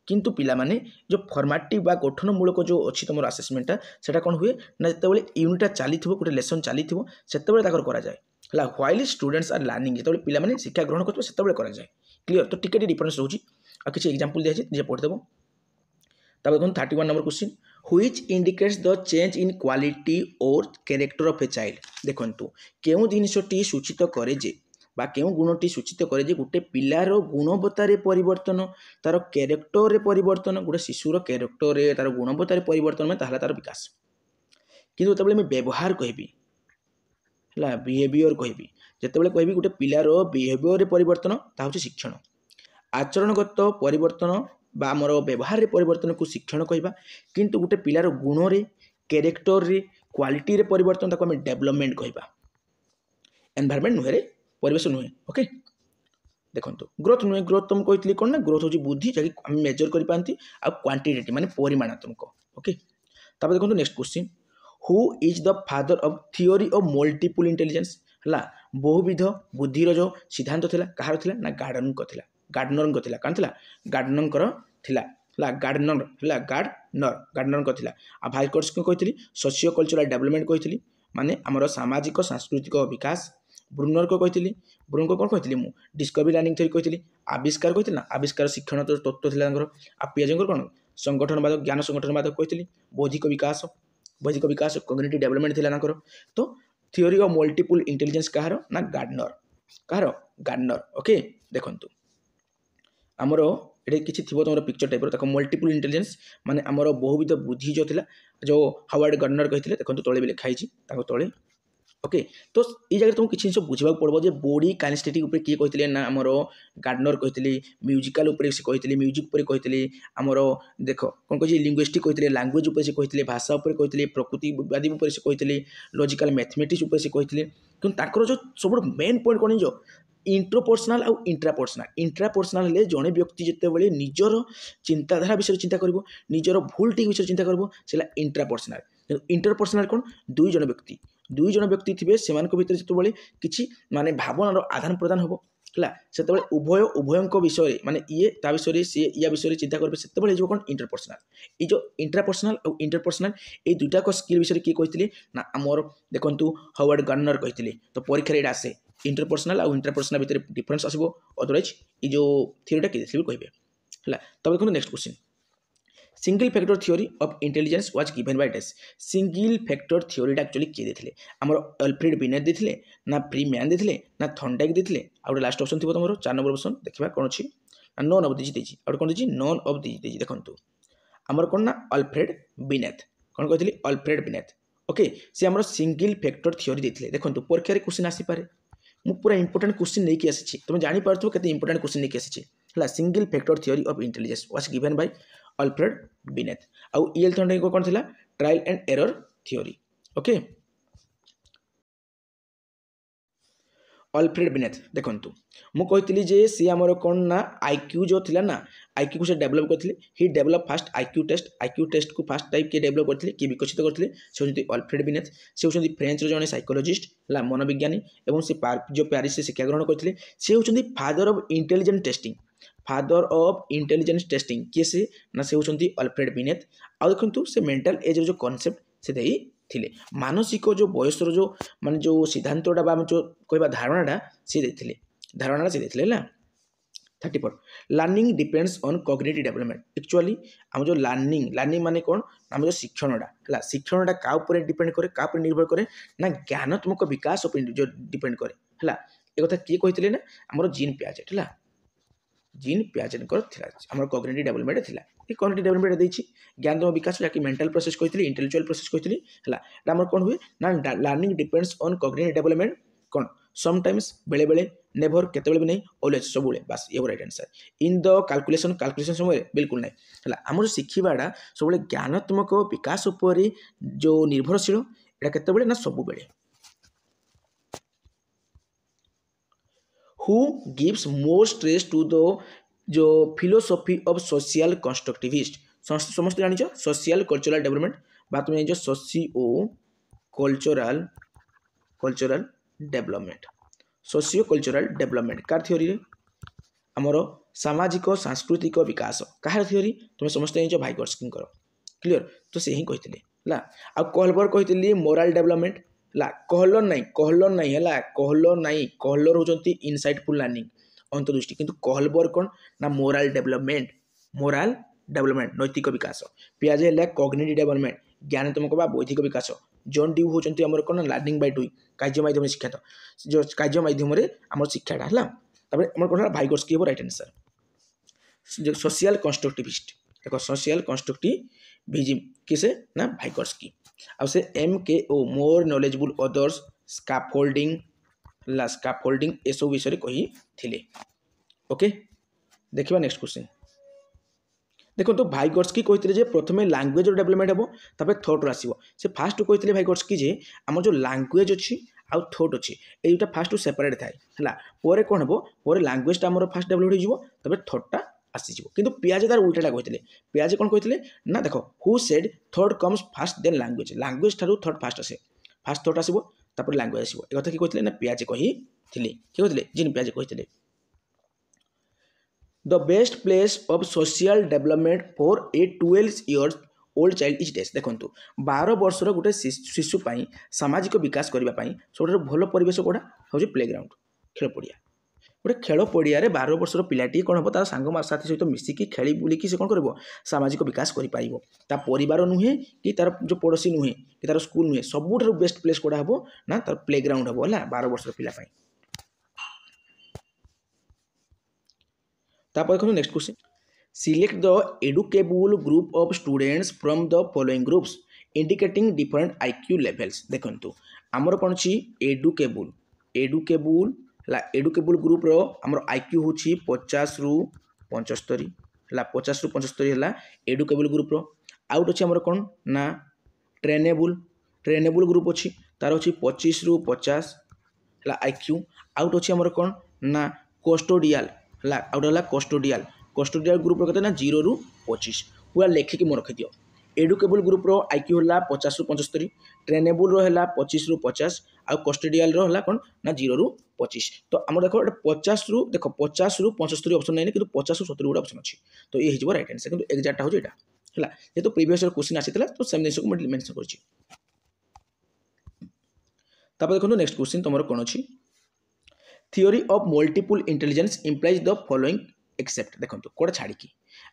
किंतु पिला माने जो फॉर्मेटिव बा गठनमूलक जो अच्छी तुम असेसमेंटा सेटा कौन हुए ना जितेबाला यूनिटा चली गोटे लेसन चली से करा जाए है व्हाइल स्टूडेंट्स आर लर्निंग जो पिला माने शिक्षा ग्रहण करते करा जाए क्लियर। तो टिके डिफरेंस रोची आ किसी एग्जांपल दिया निजे पढ़ीदेव। तब देखो 31 number question which indicates the change in quality और कैरेक्टर ऑफ ए चाइल्ड। देखो केउ जिनसटी सूचित करे जे बा केउ गुणटी सूचित करे जे गोटे पिलार गुणवत्तार परिवर्तन तार कैरेक्टर रे परिवर्तन गोटे शिशुर कैरेक्टर रे तार गुणवत्तार परिवर्तन में तार विकास किंतु तबले मैं व्यवहार कहबी है बिहेवियर कहबी जितेबाला कहबी गोटे पिलार बिहेवियर रे परिवर्तन ता होछि शिक्षण आचरणगत परिवर्तन बा आमर व्यवहार रे परिवर्तन को शिक्षण कहबा किंतु गोटे पिलार गुण रे कैरेक्टर रे क्वालिटी रे परिवर्तन ताको हमें डेवलपमेंट कहबा एनवायरनमेंट नुहे रे परिवेश नुहे। ओके देखो ग्रोथ नुहे ग्रोथ तुम कहती कौन ना ग्रोथ हूँ बुद्धि जैसे आम मेजर कर पाती आ क्वांटिटी माने परिमाणात्मक। ओके तब देखो next question who is the father of theory of multiple intelligence है बहुविध बुद्धिर जो सिद्धांत थिला कहार थिला ना गार्डनर थिला कौन थिला गार्डनर थिला गार्डनर थिला आ भाइकर्स को कहती सोशियो कल्चरल डेवलपमेंट कहती माने आमर सामाजिक सांस्कृतिक विकास ब्रुनर को कहती ब्रुनर को कौन कहती मुझे डिस्कवरी लर्निंग थ्योरी कहती आविष्कार कहती ना आविष्कार शिक्षण तो तत्व थिला आ पियाजंकर कौन संगठनवाद ज्ञान संगठनवाद कहती बौद्धिक विकास कॉग्निटिव डेवलपमेंट थिला तो थियोरी ऑफ मल्टीपल इंटेलिजेंस कहार ना गार्डनर। ओके देखो आमर ये किसी थी तुम पिक्चर टाइप तक मल्टीपल इंटेलिजेंस माने आमर बहुविध बुद्धि जो थिला जो हावर्ड गार्डनर कहते देखो तले भी लिखाई तले। ओके तो ये जगह तुमको किसी जिन बुझा पड़ो जे बॉडी काइनेस्थेटिक उपर किए कहते ना आमर गार्डनर कहते म्यूजिकल उपर से कहते म्यूजिक उपर कहते आमर देख कौन कह लिंग्विस्टिक कहते लैंग्वेज उपर से कहते भाषा उपर कहते प्रकृतिवादी उपर से कहते लॉजिकल मैथमेटिक्स उपर से कहते कि जो सब मेन पॉइंट कौन जो इंट्रोपर्सनाल आउ इंट्रापर्सनाल हेल्ले जड़े व्यक्ति जितेबाला निजर चिंताधारा विषय चिंता कर निजर भूल ठीक विषय चिंता कर इंट्रापर्सनाल इंटरपर्सनाल कौन दुई जन व्यक्ति थे से भीतर जो माने भावनार आदान प्रदान हम है से उभय उभयों विषय माने ये ता विषय सी या विषय चिंता करेंगे से कौन इंटरपर्सनाल ये जो इंट्रापर्सनाल और इंटरपर्सनाल ये दुटाक स्किल विषय किए कहते ना आमर देखु हावर्ड गार्नर कहते तो परीक्षा ये आसे इंटरपर्सनाल और इंटरपर्सनाल भितर डिफरेंस आसो अदरवाइज ये जो थ्योरीटा किए कहे है तब देखो next question single factor theory of intelligence was given by डेस सिंगल फैक्टर थ्योरीटा एक्चुअली किए देते आमर अल्फ्रेड बिनेट देते ना फ्रीमैन देते ना थॉर्नडाइक देते आउट लास्ट ऑप्शन थी तुम 4 नंबर ऑप्शन देखा कौन अच्छी नन ऑफ दिस देती आउट कौन देती नन ऑफ दिस देती देखो आमर कौन ना अल्फ्रेड बिनेट कौन कहते अल्फ्रेड बिनेट ओके सी आमर सिंगल फैक्टर थ्योरी देते देखो परीक्षा क्वेश्चन आसीपे मुझे पूरा इंपोर्टेंट क्वेश्चन नहीं आसी तुम जापर के इंपोर्टेंट क्वेश्चन नहीं आसी single factor theory of intelligence was given bye Alfred beneath आउ ईएल थॉर्नडाइक कौन थी trial and error theory okay Alfred beneath देखु मुझे जे सी आमर कौन ना आईक्यू जो थिला ना आईक्यू को से डेवलप करते ही डेवलप फास्ट आईक्यू टेस्ट को फास्ट टाइप किए डेवलप करते किए विकसित करते से होती अल्फ्रेड बिनेट से होती फ्रेंच जड़े साइकोलोजिस्ट मनोविज्ञानी और से जो प्यारिस से शिक्षा ग्रहण करते से होती father of intelligent testing father of intelligence testing किए से ना से होती अल्फ्रेड बिनेट आ देखु से मेंटल एज जो कॉन्सेप्ट से थिले मानसिक जो बयसर जो माने जो सिद्धांतटा जो कहवा धारणाटा सी देथिले धारणाटा सी देथिले ना 34 learning depends on cognitive development actually आम जो लर्निंग माने कौन आम जो शिक्षणटा शिक्षणटा का ऊपर डिपेंड करे का ऊपर निर्भर करे ना ज्ञानात्मक विकास ऊपर जो डिपेंड करे है एक कथा किए कहते ना आम जीन पियाजेट है जीन पियाजेट आम कॉग्निटिव डेवलपमेंट थिला ये कॉग्निटिव डेवलपमेंट देछि ज्ञानात्मक विकास जहाँकि मेंटल प्रोसेस कहते इंटेलेक्चुअल प्रोसेस कहते है आम कौन हुए ना learning depends on cognitive development कौन समटाइम्स बेले बेले नेभर केते भी नहीं ऑलवेज सब बस ये right answer in the calculation समय बिल्कुल नहीं है आम जो शिखाटा सब ज्ञानात्मक विकास उपर जो निर्भरशील यहाँ केते ना सब बेले who gives more stress to the जो फिलोसफी ऑफ सोशल कंस्ट्रक्टिविस्ट समस्त जान सोशल कल्चरल डेवलपमेंट बात में जो सोशियो कल्चरल डेवलपमेंट कार थ्योरी आमर सामाजिक सांस्कृतिक विकास कहार थ्योरी तुम समस्त जान भाइगर्स्की क्लियर तो से ही कहते आ कोहलबर कहते मोराल डेवलपमेंट कहलर नहीं है कहलर होती इनसाइटफुल लर्निंग अंतर्दृष्टि किंतु कहलबर कौन ना मोराल डेवलपमेंट नैतिक विकास पियाजे है कॉग्निटिव डेवलपमेंट ज्ञानात्मक व बौद्धिक विकास जॉन ड्यू होती आमर कौन लर्निंग बाय डूइंग कार्य माध्यम शिक्षा जो कार्य माध्यम आम शिक्षाटा है आम कौन Vygotsky right answer social constructivist देखो सोशल कंस्ट्रक्टिविज्म किसे ना भाइगर्स्की आ से MKO more knowledgeable others scaffolding ए सब विषय कही थिले ओके देखिबा नेक्स्ट क्वेश्चन देखो तो भाइगर्स्की कहते प्रथम लैंग्वेज डेवलपमेंट हम तापर थॉट आसो से फास्ट कहते भाइगर्स्की जे आम जो लैंग्वेज अच्छी आउ थॉट अच्छी ये दुटा फास्ट सेपरेट थाए है कौन हम पर लैंग्वेजटा आम फास्ट डेवलप हो थॉटटा आसीज किंतु पियाजे तार उल्टाटा कहते पियाजे कौन कहते ना देखो who said thought comes first than language ठारू थॉट फास्ट आसे फास्ट थॉट आसो तापर लैंग्वेज आसो एक कथा कि कहते ना पियाजे कही किए कहते जीन पियाजे कहते the best place of social development for a 12 years old child is डेस देखो 12 वर्षर गोटे शिशु सामाजिक विकास करने सब भल परिवेश कौटा हूँ प्लेग्राउंड खेल पड़िया गोटे खेल पड़िया 12 वर्षर पिलाटी कौन हम तार सांग साथी सहित मिसिकी खेली बुलिकी से कौन कर सामाजिक विकास कर परिवार नुहे कि तार जो पड़ोशी नुहे कि तार स्कूल नुहे सबुठ बेस्ट प्लेस कौटा हम ना तार प्लेग्राउंड हम है 12 वर्षर पिला देखो next question select the educable group of students from the following groups indicating different IQ levels देखो आमर कौन अच्छी एडुकेबल ग्रुप रो आमर IQ हूँ 50 ରୁ 75 है 50 ରୁ 75 है एडुकेबल ग्रुप रो आउट अच्छी आमर कौन ना ट्रेनेबल ग्रुप अच्छी तार अच्छी 25 ରୁ 50 है IQ आउट अच्छी आमर कौन ना कस्टोडियल है आउट है कस्टोडियल ग्रुप रो कहते ना 0 ରୁ 25 पूरा लेखिकी मोर रखिदियो एडुकेबल ग्रुप रो IQ है 50 ରୁ 75 ट्रेनेबल रो है 25 ରୁ 50 आउ कस्टोडियाल रहा कौन ना 0 ରୁ 25 तो आम देख 50 ରୁ देख 50 ରୁ 75 ऑप्शन नहीं कि 50 ରୁ 70 गोटे ऑप्शन अच्छी तो ये हो राइट आंसर कि एक्जाक्टा हो है जेहतु प्रीवियस क्वेश्चन आसाला तो सेम जिन को मेंशन कर देखो नेक्स्ट क्वेश्चन तुम कौन अच्छी theory of multiple intelligence implies the following except देखो कौटा छाड़ी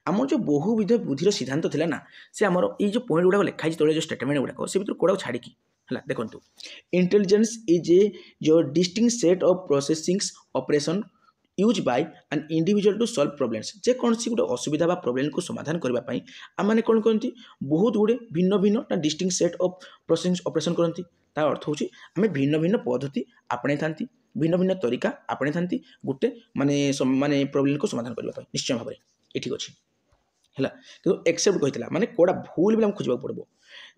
आम जो बहुविध बुद्धिर सिद्धांत थिला ना से आमर ये जो पॉइंट गुड़ाक लिखाई तले जो स्टेटमेंट गुड़ाक से भर कौटा छाड़ी है देखो इंटेलिजेंस इज ए जो distinct set of processing operation use by an individual to solve problems जे कौन सी गोटे असुविधा बा प्रॉब्लम को समाधान करने आम मैंने कौन कहती बहुत गुड़े भिन्न भिन्न ना distinct set of processing operation करती तार अर्थ हूँ आम भिन्न भिन्न पद्धति आपणे था भिन्न भिन्न तरीका आपणे था गोटे माने माने प्रोब्लेम को समाधान करने निश्चय भाव में ये ठीक अच्छे है कि एक्सेप्ट कहता माने कौटा भूल भी खोजा पड़ो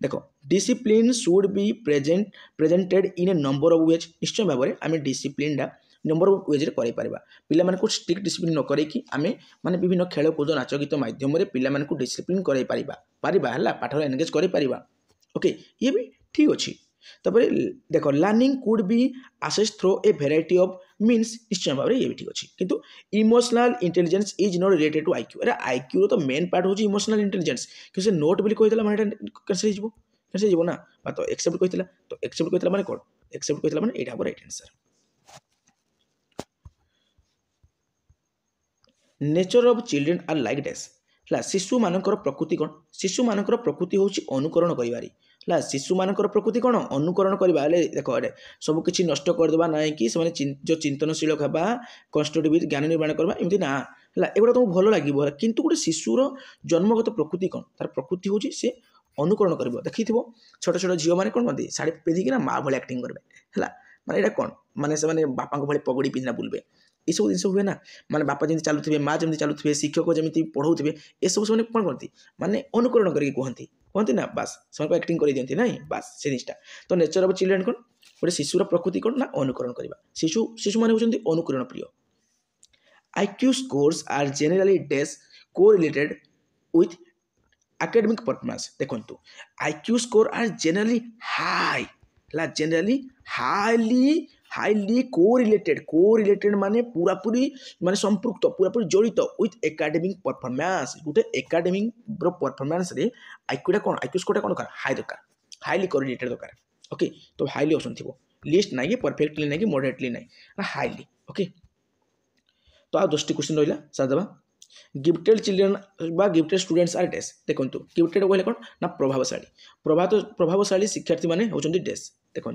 देख discipline should be presented in A number of ways निश्चय भाव में आम डिसिप्लिन नंबर ऑफ वेज कर पिला मानक स्ट्रिक्ट डिसिप्लिन न करके आम माने विभिन्न खेलकूद नाच गीत माध्यम पिला मानक डिसिप्लिन कर पाठ एनगेज कर ओके ये भी ठीक अच्छे तपर देख learning could be assess through a variety of means निश्चय भाव में ये भी ठीक अच्छे किंतु emotional intelligence is not related to IQ अरे आईक्यू तो मेन पार्ट हूँ इमोशनल इंटेलिजेंस कि से नोट बोली कहला माने कैंसिल हो ना तो एक्सेप्ट कहला तो एक्सेप्ट कहला माने कौन एक्सेप्ट कहला माने एटा right answer nature of children are like dash है शिशु मानकर प्रकृति कौन शिशु मानकर प्रकृति हूँ अनुकरण करिवारी है शिशु मानकर प्रकृति कौन अनुकरण करवा देख सब किसी नष्ट करदेवा ना कि जो चिंतनशील होगा कन्स्ट्रक्टिव ज्ञान निर्माण करवा एमती ना है एगुड़ा तुमको भल लगे किंतु गोटे शिशुर जन्मगत प्रकृति कौन तार प्रकृति हूँ सी अनुकरण कर देखी छोट छोट झील मैंने कौन कहते शाढ़ी पिंधिकिना माँ भाई एक्टिंग करेंगे है माने यहाँ कौन माने से बापा भाई पगड़ी पिंधिना बुलबे ये सब जिन हुए ना माने बापा जमी चलुवे माँ जमी चलुवे शिक्षक जमी पढ़ाऊे ये सब से कौन करती माने अनुकरण करके कहती ना बास से एक्टिंग कर दिखती ना बास से जिनिसटा तो नेचर ऑफ चिल्ड्रेन कौन गोटे शिशुर प्रकृति कौन ना अनुकरण करवा शिशु शिशु मैंने होती अनुकरण प्रिय IQ scores are generally dash correlated with academic performance देखो IQ score are generally high generally highly correlated माने पूरा पूरी माने संपृक्त पूरा पूरी जड़ित विथ एकेडमिक परफॉर्मेंस गोटे एकेडमिक परफॉर्मेंस रे आईक्यूटा कौन आईक्यू स्कोर कौन दरकार हाई दरकार हाईली कोरिलेटेड दरकार ओके तो हाईली ऑप्शन थी लिस्ट ना कि परफेक्टली ना कि मॉडरेटली ना हाईली ओके तो आ 10टी क्वेश्चन रहा सारदेवा गिफ्टेड चिल्ड्रेन बा गिफ्टेड स्टूडेंट्स आर डैश देखो गिफ्टेड कहले कौन ना प्रभावशाली प्रभावशाली शिक्षार्थी माने होचंती डैश देखो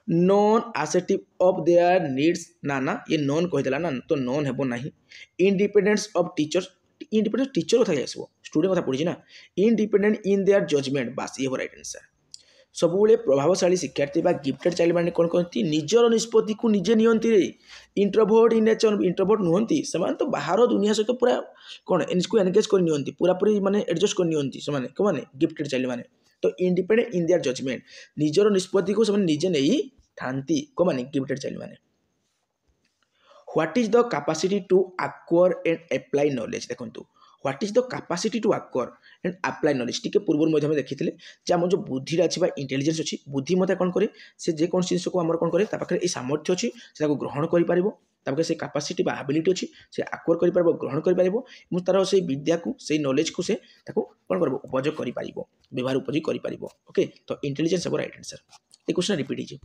नॉन आसेटिव ऑफ देयर नीड्स ना ये नॉन कहीदेला ना तो नॉन हेबो नहीं independence of teachers independence teacher कथा आसो स्टूडेंट कथा पड़ी ना इंडिपेंडेंट इन देयर जजमेंट बास ये राइट आंसर सब प्रभावशाली शिक्षार्थी बा गिफ्टेड चाइल्ड मैंने कौन कहती निजर निष्पत्ति को निजे नियंती रे इंट्रोवर्ट इन नेचर इंट्रोवर्ट नुहंती से तो बाहर दुनिया सहित पूरा कौन इसको एनगेज कर नियंती पूरा पूरी माने एडजस्ट कर नियंती से माने को माने गिफ्टेड चाइल्ड माने तो इंडिपेंडेंट इन देयर जजमेंट निजर निष्पत्ति को से निजे नहीं थांती को माने गिफ्टेड चाइल्ड माने what is the capacity to acquire and apply knowledge देखो what is the capacity to acquire and apply knowledge टी पूर्व मध्य देखी आम जो बुद्धि अच्छी इंटेलिजेंस अच्छी बुद्धि मत कौन करे से जेको जिन को आम कौन करे पाखे ये सामर्थ्य अच्छी से ग्रहण कर से कैपेसिटी एबिलिटी अच्छी से एक्वायर कर ग्रहण कर तार से विद्या को से नॉलेज को से कौन कर उपयोग कर व्यवहार उपयोग कर ओके तो इंटेलिजेंस हम राइट आंसर ये क्वेश्चन रिपीट हो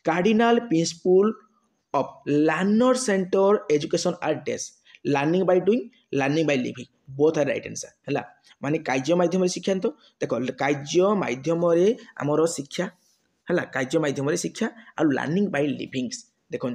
cardinal principle of learner center education are dash learning by doing learning by living both are right answer है माने कार्य माध्यम शिक्षा तो देख कार्य माध्यम आमर शिक्षा है कार्य माध्यम शिक्षा आ लर्निंग बाय लिविंग्स देखु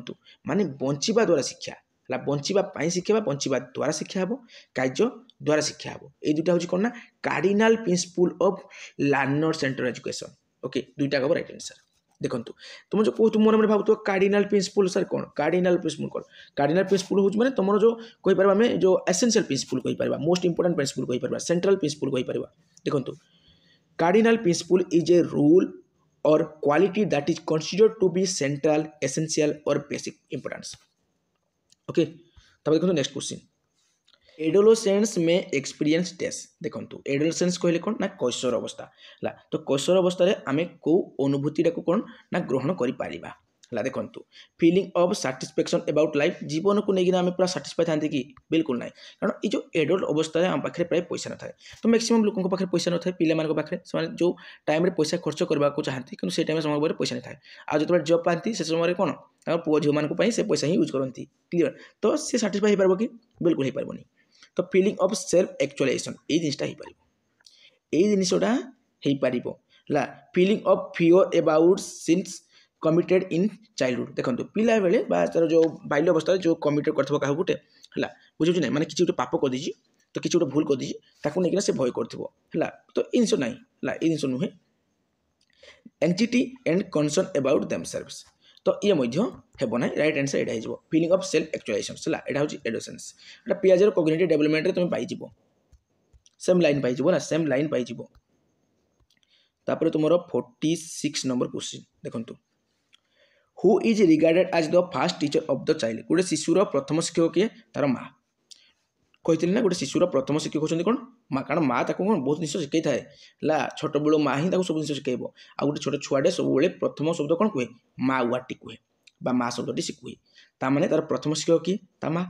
माने बंचिबा द्वारा शिक्षा है बंचिबा शिक्षा बंचिबा द्वारा शिक्षा हे कार्य द्वारा शिक्षा हे ये दुटा हूँ कौन ना cardinal principle of learner center education okay दुईटा हम राइट आंसर देखो तुम जो कह तुम मन में भाव कार्डिनल प्रिंसिपल सर कौन कार्डिनल प्रिंसिपल कौन कार्डिनल प्रिंसिपल हूँ मैंने तुम जो कहीपर आम जो एसेंशियल प्रिंसिपल कहीपर मोस्ट इंपोर्टेंट प्रिंसिपल कहीपर सेंट्रल प्रिंसिपल कहीपर देखो cardinal principle is a rule or quality that is considered to be central essential or basic importance okay तब देखो नेक्स्ट क्वेश्चन एडोलोसेंस में एक्सपीरियंस टेस्ट देखो एडोलोसेंस कहले कौन ना कैशोर अवस्था है तो कैशोर अवस्था आम कौ अनुभूति कौन ना ग्रहण करा देखो filling of satisfaction about life जीवन को लेकिन आम पूरा साटिस्फाई था कि बिल्कुल ना कारण ये एडल्ट अवस्था आम पाखे प्राय पैसा न था तो मैक्सिमम लोगों पाखे पैसा न था पाखे जो टाइम पैसा खर्च करने को चाहती कि टाइम समय पैसा नहीं था आज जो जॉब पाती से समय कौन पुओ झील मानी से पैसा ही यूज करती क्लीयर तो सी साटिस्फाई हो पार कि बिल्कुल हो पारबनी तो फिलिंग ऑफ सेल्फ एक्चुअलाइजेशन ये जिनटा जिनटा हो पार feeling of fear about sins committed in childhood देखो पिला बेले तार जो बाल्य अवस्था जो कमिटेड कर क्या गोटे है बुझे ना माने किसी गोटे पाप कर दी तो किसी गोटे भूल कर दी लेकिन से भय कर तो ये जिन ना ये जिन नुहे anxiety and concern about themselves तो ये हेब ना राइट आंसर यहाँ हो फिलिंग ऑफ सेल्फ एक्चुअलाइजेशन है यहाँ हूँ एडोसेंस एटा पियाजर कॉग्निटिव डेवलपमेंट तुम पाइज सेम लाइन पाइज ना सेम लाइन पाइज तुम 46 नंबर क्वेश्चन देखो who is regarded as the first teacher of the child गोटे शिशुर प्रथम शिक्षक किए तार माँ कही ना गोटे शिशुर प्रथम शिक्षक होती कौन माँ कारण माँ कौन बहुत जिन शिखई थाए छोट बेलू माँ ही सब जिन शिखेब आ गोटे छोट छुआटे सब प्रथम शब्द कौन कहे माँ वार्ड टी कहे माँ शब्द शिखुए तार तार प्रथम शिक्षक किए ता माँ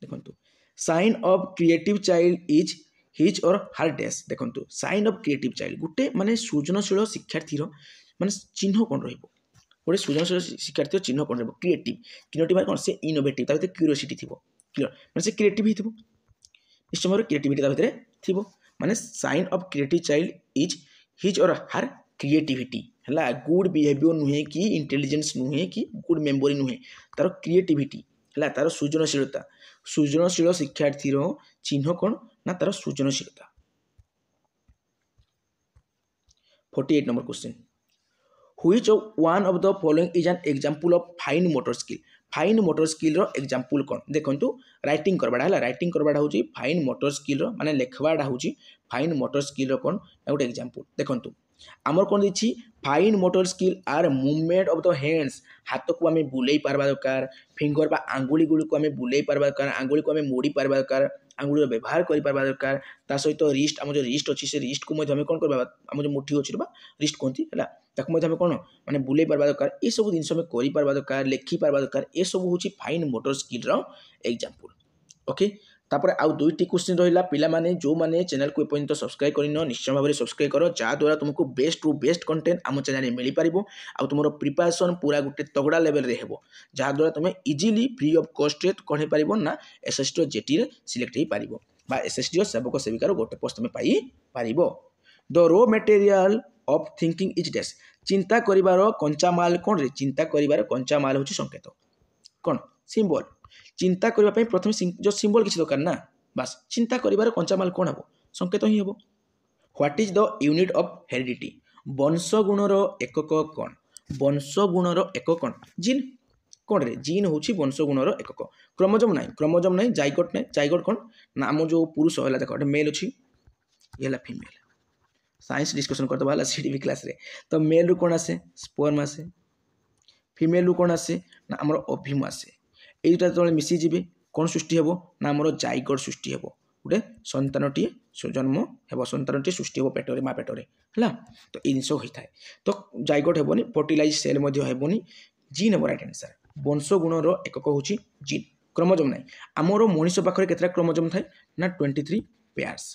देखो sign of creative child is his or her dash देखो साइन ऑफ क्रिएटिव चाइल्ड गोटे माने सृजनशील शिक्षार्थी माने चिन्ह कौन रहिबो गोटे सृजनशील शिक्षार्थी चिन्ह कौन रहिबो क्रिएटिव कौन से इनोवेटिव ता क्यूरियोसिटी थी क्लियर माने से क्रिएटिव ही निश्चय क्रिएटिविटी भितर थी माने sign of creative child is his or her creativity है गुड बिहेवियर नुहे कि इंटेलिजेंस नुहे कि गुड मेमोरी नुहे तार क्रिएटिविटी है तार सृजनशील शिक्षार्थी चिन्ह कौन ना तार सृजनशीलता 48 number question which one of the following is an example of fine motor skill रो एग्जांपल कौन देखो राइटिंग करवाटा है राइटिंग करवाटा हूँ फाइन मोटर स्किल रो माने लेखवाटा हूँ फाइन मोटर स्किल रो कौन गोटे एग्जांपल देखो आमर कौन देखिए fine motor skill are movement of the hands हाथ को आम बुले पार्बा दरकार फिंगर बा आंगुली गुड़ी को आम बुले पार्बा दरकार आंगुली को आम मोड़ी पार्बा दरकार आंगुली व्यवहार कर पार्बा दरकार ता सहित रिस्ट आम जो रिस्ट अच्छी से रिस्ट को आम कौन करवा आम जो मुठी अच्छी रिस्ट कहती है ताकू कौन माने बुले पार्बा दरकार ये सब जिन कर पार्बा दरकार लेखि पार्बा दरकार ये सब हूँ fine motor skill example okay तापर आउ दुईटी क्वेश्चन रहा पिलामाने जो माने चैनल को एपर्यंत सब्सक्राइब करन निश्चय भाव में सब्सक्राइब कर जहाँद्वारा तुमको बेस्ट टू बेस्ट कंटेंट आम चैनल मिल पार आ तुम प्रिपरेशन पूरा गोटे तगड़ा लेवल रे हेबो जहाँद्वारा तुम इजिली फ्री ऑफ कॉस्ट कौन पार ना एसएसटी जेटी सिलेक्ट हो पार बा एसएसटी सेवक सेविकार गोटे पोस्ट में पाई पार the raw material of thinking is dash चिंता करिवार कंचा माल कौन रे चिंता करिवार कंचा माल हूँ संकेत कौन सिंबल चिंता करने प्रथम जो सिंबल किसी दरकार ना बस चिंता करिवार कंचा माल कौन हम संकेत ही हम what is the unit of heredity वंशगुणर एकक कौन वंशगुणर एकक कौन जीन कौन रे जीन हूँ वंशगुणर एकक क्रोमोजोम ना जाइगोट कौन ना आम जो पुरुष है देख मेल अच्छी ये फीमेल साइंस डिस्कसन करदे सीडीबी क्लास रे तो मेल रू कौन आसे स्पर्म आसे फीमेल रू कौन आसे ना आमर ओव्यूम आसे এইটা যেত মিশিଯିବେ कौन सृष्टि हेबो ना आमर जाइगोट सृष्टि हेबो गोटे सन्तानटीए जन्म हेबो सन्तानटीए सृष्टि हेबो पेटरे माँ पेटरे है तो ये जिन होता है तो जाइगोट हेबोनी फर्टिलाइज सेल हेबोनी जीन हेबो राइट आंसर वंशगुणर एकक हूँ जीन क्रोमोजोम ना आमर मनीष पाखे केतटा क्रोमोजोम थाए ना 23 पेयर्स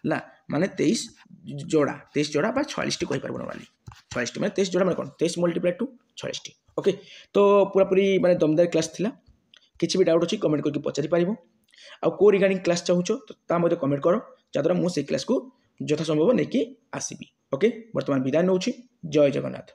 है माने 23 जोड़ा 23 जोड़ा 46 टी कहीपर वाली 46 माने 23 जोड़ा माने कौन 23 मल्टीप्लाई टू 46 ओके तो पूरापूरी माने दमदार क्लास थिला किसी भी डाउट अच्छी कमेंट करके पचारि पारिबो आ को रिगार्डिंग क्लास चाहूछ तो ता मते कमेंट करो जद्वारा मु से क्लास को यथा संभव नेकी आसीबी ओके वर्तमान विदाय नउछि जय जगन्नाथ।